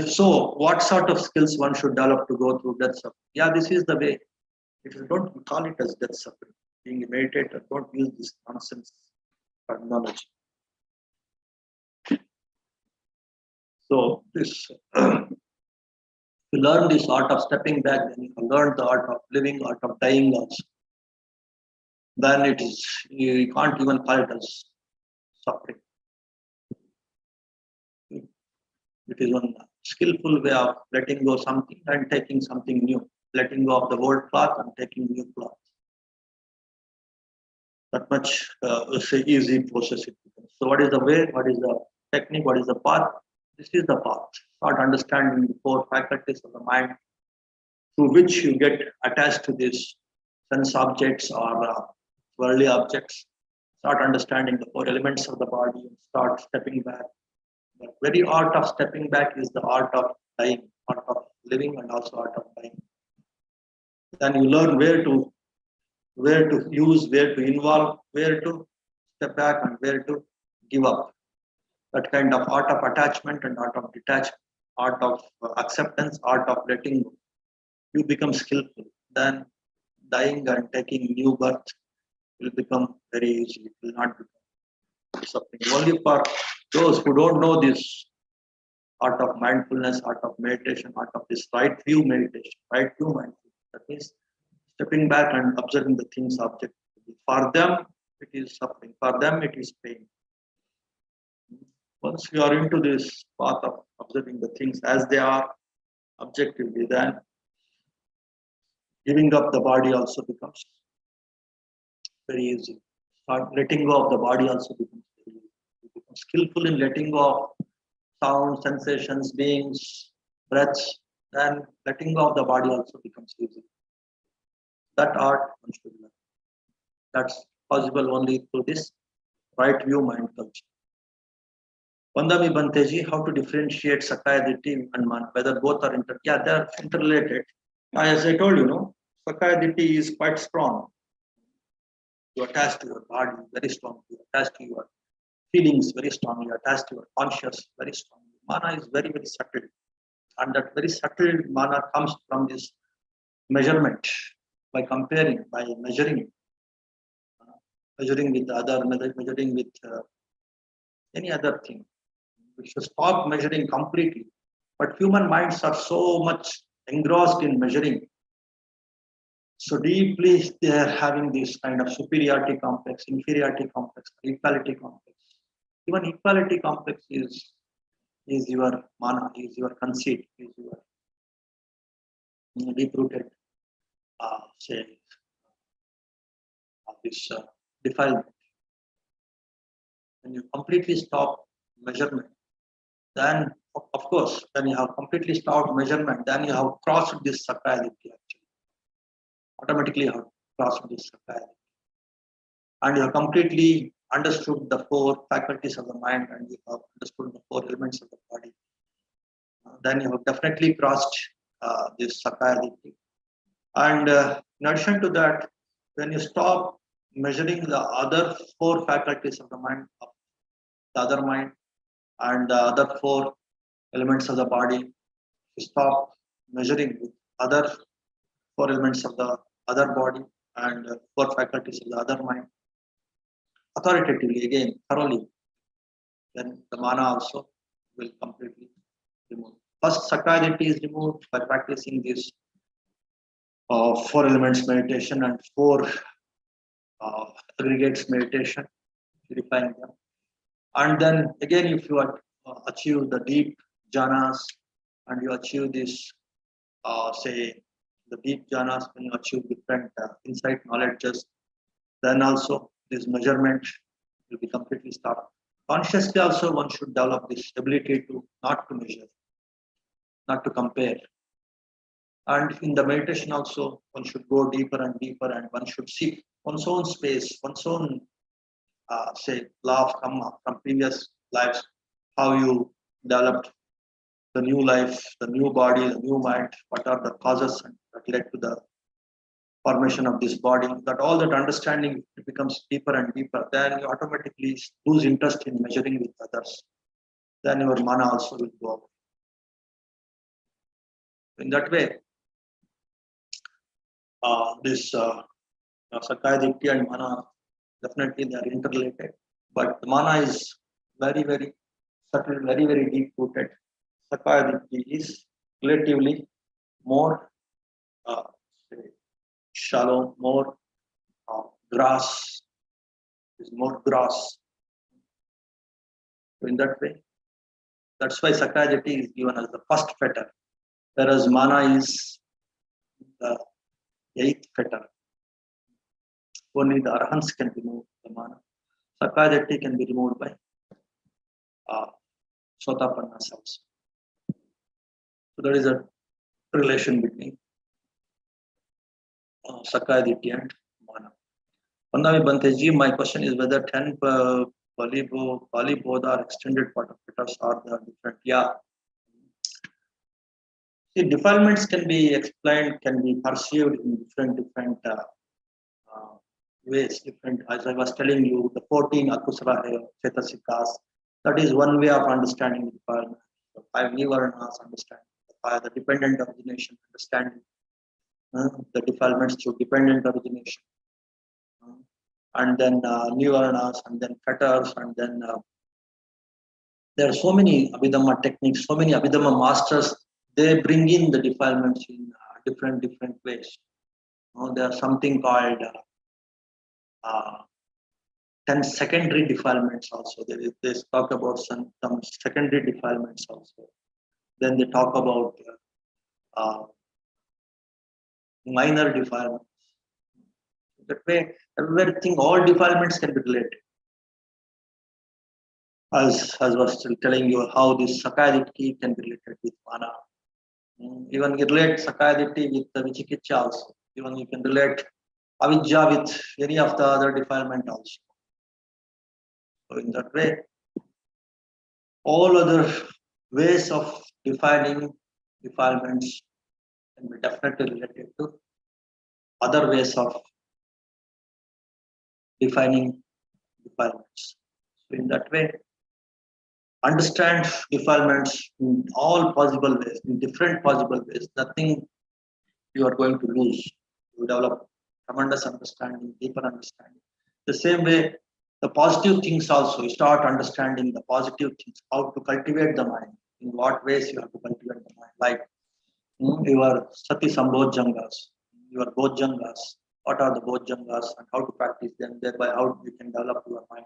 So, what sort of skills one should develop to go through death suffering? Yeah, this is the way. If you don't call it as death suffering, being a meditator, don't use this nonsense terminology. So, this you learn this art of stepping back, then you learn the art of living, art of dying also. Then it is you can't even call it as suffering. It is one skillful way of letting go something and taking something new, letting go of the old cloth and taking new cloth. That much is an easy process. So, what is the way? What is the technique? What is the path? This is the path. Start understanding the four faculties of the mind through which you get attached to these sense objects or worldly objects. Start understanding the four elements of the body and start stepping back. The very art of stepping back is the art of dying, art of living, and also art of dying. Then you learn where to use, where to involve, where to step back, and where to give up. That kind of art of attachment and art of detachment, art of acceptance, art of letting go. You become skillful. Then dying and taking new birth will become very easy. It will not become something. Only for those who don't know this art of mindfulness, art of meditation, art of this right view meditation, right view mindfulness. That means stepping back and observing the things objectively. For them, it is suffering. For them, it is pain. Once you are into this path of observing the things as they are objectively, then giving up the body also becomes very easy. Start letting go of the body also becomes very easy. You become skillful in letting go of sound, sensations, beings, breaths, then letting go of the body also becomes easy. That art one should learn. That's possible only through this right view mind culture. Vandami Banteji, how to differentiate Sakaya Ditti and Man, whether both are they are interrelated. As I told you, Sakaya Ditti is quite strong. You attach to your body very strongly, you attach to your feelings very strongly, you attach to your conscious very strongly. Mana is very, very subtle. And that very subtle mana comes from this measurement by comparing, by measuring with other, measuring with any other thing. We should stop measuring completely. But human minds are so much engrossed in measuring. So deeply they are having this kind of superiority complex, inferiority complex, equality complex. Even equality complex is your mana, is your conceit, is your deep-rooted, this defilement. When you completely stop measurement, then of course, when you have completely stopped measurement, then you have crossed this Sakaya Ditti actually. Automatically you have crossed this Sakaya Ditti. And you have completely understood the four faculties of the mind and you have understood the four elements of the body. Then you have definitely crossed this Sakaya Ditti. And in addition to that, when you stop measuring the other four faculties of the mind, the other mind, and the other four elements of the body. Stop measuring with other four elements of the other body and four faculties of the other mind. Authoritatively, again, thoroughly, then the mana also will completely remove. First, Sakayaditi is removed by practicing this four elements meditation and four aggregates meditation, purifying them. And then again, if you achieve the deep jhanas and you achieve this, say, the deep jhanas, when you achieve different insight knowledges, then also this measurement will be completely stopped. Consciously also one should develop this ability to not to measure, not to compare. And in the meditation also, one should go deeper and deeper, and one should seek one's own space, one's own, say, law of karma from previous lives, how you developed the new life, the new body, the new mind, what are the causes that led to the formation of this body, that all that understanding it becomes deeper and deeper, then you automatically lose interest in measuring with others. Then your mana also will go up. In that way, this Sakayaditi and mana, definitely they are interrelated, but the mana is very, very subtle, very, very deep rooted. Sakayaditi is relatively more shallow, more grass, is more grass. So in that way, that's why Sakayaditi is given as the first fetter, whereas mana is the eighth fetter. Only the arhants can remove the mana. Sakayaditi can be removed by Sotapannas also. So there is a relation between Sakayaditi and mana. Vandami Banteji, my question is whether 10 Pali Bodha are extended part of fetters or the different. Yeah. See, defilements can be explained, can be perceived in different ways. Different, as I was telling you, the 14 Akusala Chetasikas, that is one way of understanding the defilement. The 5 Nivarnas understanding, the dependent origination understanding, the defilements through dependent origination. And then Nivarnas, and then fetters, and then there are so many Abhidhamma techniques, so many Abhidhamma masters, they bring in the defilements in different ways. There's something called 10 secondary defilements also. They talk about some secondary defilements also. Then they talk about minor defilements. That way, everything, all defilements can be related. As I was still telling you how this Sakayaditi can be related with mana. Even you relate Sakayaditi with the Vichikitcha also. Even you can relate Avidya with any of the other defilement also. So in that way, all other ways of defining defilements can be definitely related to other ways of defining defilements. So in that way, understand defilements in all possible ways, in different possible ways. Nothing you are going to lose. You develop tremendous understanding, deeper understanding. The same way, the positive things also, you start understanding the positive things, how to cultivate the mind, in what ways you have to cultivate the mind, like your Sati Sambodjangas, your Bodjangas, what are the Bodjangas and how to practice them, thereby how you can develop your mind.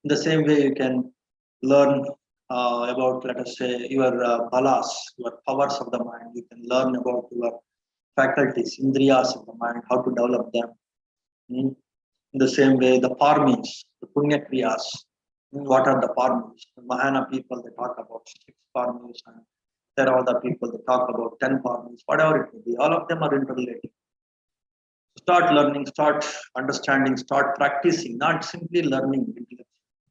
In the same way, you can learn about, let us say, your balas, your powers of the mind. You can learn about your faculties, indriyas of the mind, how to develop them. In the same way, the parmis, the punya kriyas. What are the parmis? The Mahayana people, they talk about 6 parmis, and there are other people that talk about 10 parmis, whatever it may be. All of them are interrelated. Start learning, start understanding, start practicing, not simply learning.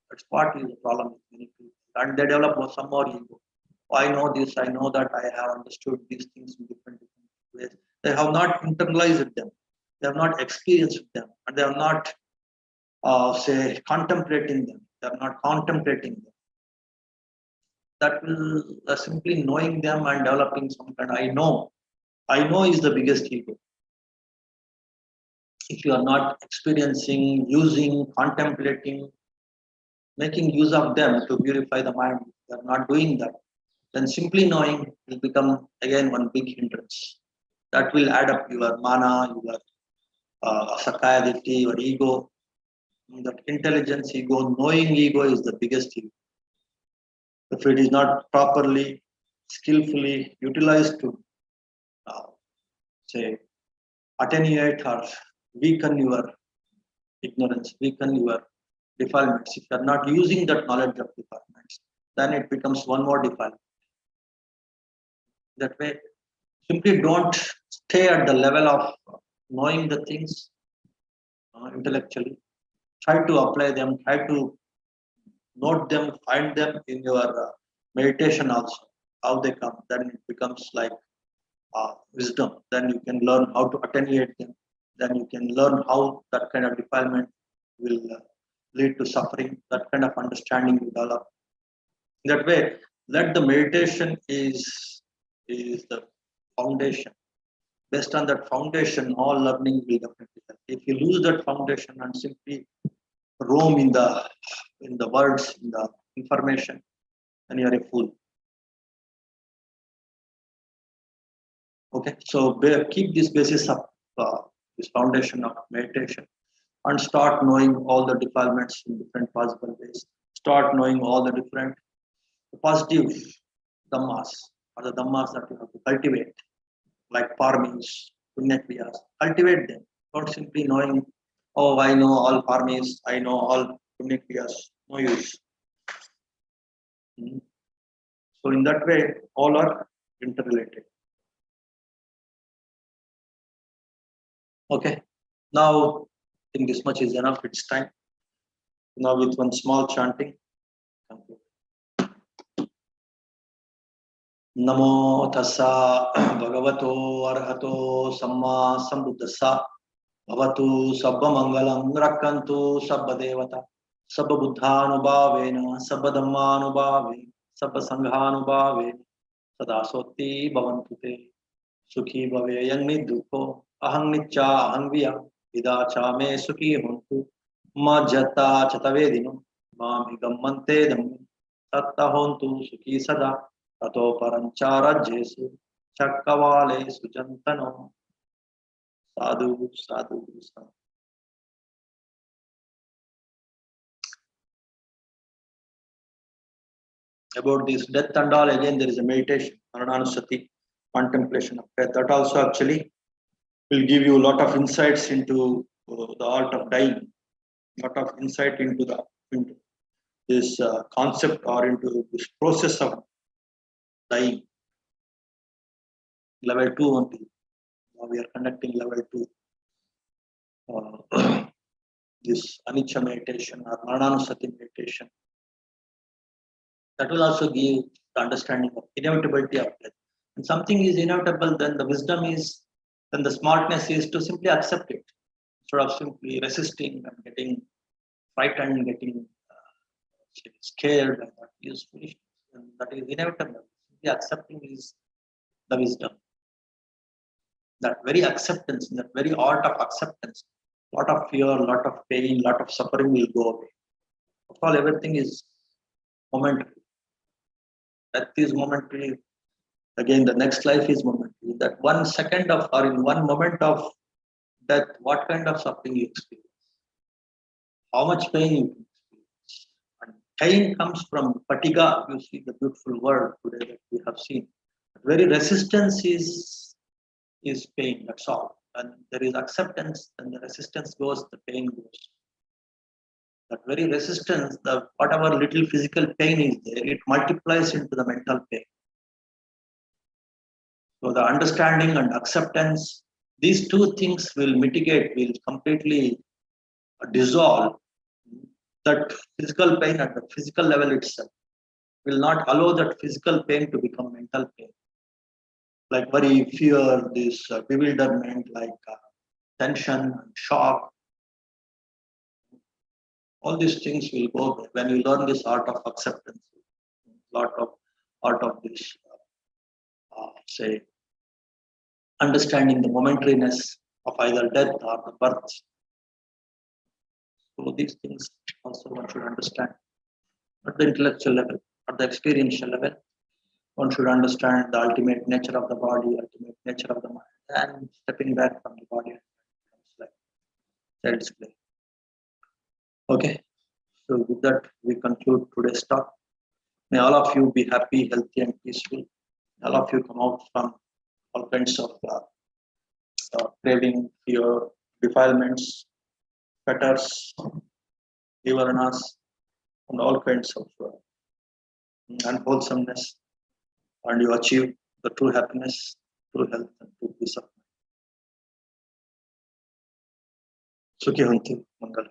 That's what is the problem with many people. And they develop some more ego. Oh, I know this, I know that, I have understood these things in different ways. They have not internalized them. They have not experienced them. And they have not, say, contemplating them. They are not contemplating them. That will simply knowing them and developing some kind. I know is the biggest ego. If you are not experiencing, using, contemplating, making use of them to purify the mind, you are not doing that, then simply knowing will become again one big hindrance. That will add up your mana, your sakayaditi, your ego. That intelligence ego, knowing ego is the biggest ego. If it is not properly, skillfully utilized to say attenuate or weaken your ignorance, weaken your defilements. If you are not using that knowledge of defilements, then it becomes one more defilement. That way, simply don't stay at the level of knowing the things intellectually. Try to apply them, try to note them, find them in your meditation also, how they come. Then it becomes like wisdom. Then you can learn how to attenuate them. Then you can learn how that kind of defilement will lead to suffering. That kind of understanding will develop. That way, let the meditation is the foundation. Based on that foundation, all learning will definitely help. If you lose that foundation and simply roam in the words, in the information, then you are a fool. Okay, so keep this basis of this foundation of meditation and start knowing all the defilements in different possible ways. Start knowing all the different positive dhammas or the dhammas that you have to cultivate, like parmis, punyakriyas. Cultivate them. Not simply knowing, oh, I know all parmis, I know all punyakriyas. No use. So in that way, all are interrelated. Okay, now I think this much is enough. It's time. Now with one small chanting. Namo tassa bhagavato arhato samma sambuddhassa bhavatu sabba mangalam rakkantu sabba devata sabba buddhanubhavena sabba dhammanubhave sabba sanghanubhave sada sotti bhavantu te sukhi bhaveyan nidukho ahang nicca ahang viya vidacha me sukhi hontu majjata chatavedino mami gammante dhammi tatta hontu sukhi sada tato parancarajyesu chakkavalesu jantano sadhu sadhu sadhu. About this death and all, again there is a meditation, Marananusati, contemplation of death. That also actually will give you a lot of insights into the art of dying, lot of insight into this concept or into this process of dying. Level 2 only. Now we are conducting level 2. This Anicca meditation or Marananusati meditation. That will also give the understanding of inevitability of death. When something is inevitable, then the wisdom is, then the smartness is to simply accept it instead of simply resisting and getting frightened, getting scared by that is foolishness. And that is inevitable. Simply accepting is the wisdom. That very acceptance, that very art of acceptance, lot of fear, lot of pain, lot of suffering will go away. Of all, everything is momentary. Death is momentary. Again, the next life is momentary. That 1 second of, or in 1 moment of death, what kind of suffering you experience? How much pain you experience? And pain comes from fatiga. You see the beautiful word today that we have seen. Very resistance is pain. That's all. And there is acceptance, and the resistance goes, the pain goes. That very resistance, the whatever little physical pain is there, it multiplies into the mental pain. So the understanding and acceptance, these two things will mitigate, will completely dissolve that physical pain at the physical level itself. Will not allow that physical pain to become mental pain. Like very fear, this bewilderment, like tension, shock. All these things will go away when you learn this art of acceptance, lot of art of this, say, understanding the momentariness of either death or the birth. So these things also one should understand at the intellectual level, at the experiential level. One should understand the ultimate nature of the body, ultimate nature of the mind, and stepping back from the body becomes like child's play. Okay, so with that we conclude today's talk. May all of you be happy, healthy, and peaceful. All of you come out from all kinds of craving, fear, defilements, fetters, nivaranas, and all kinds of unwholesomeness, and you achieve the true happiness, true health, and true peace of mind. Sukhi Hantu Mangal.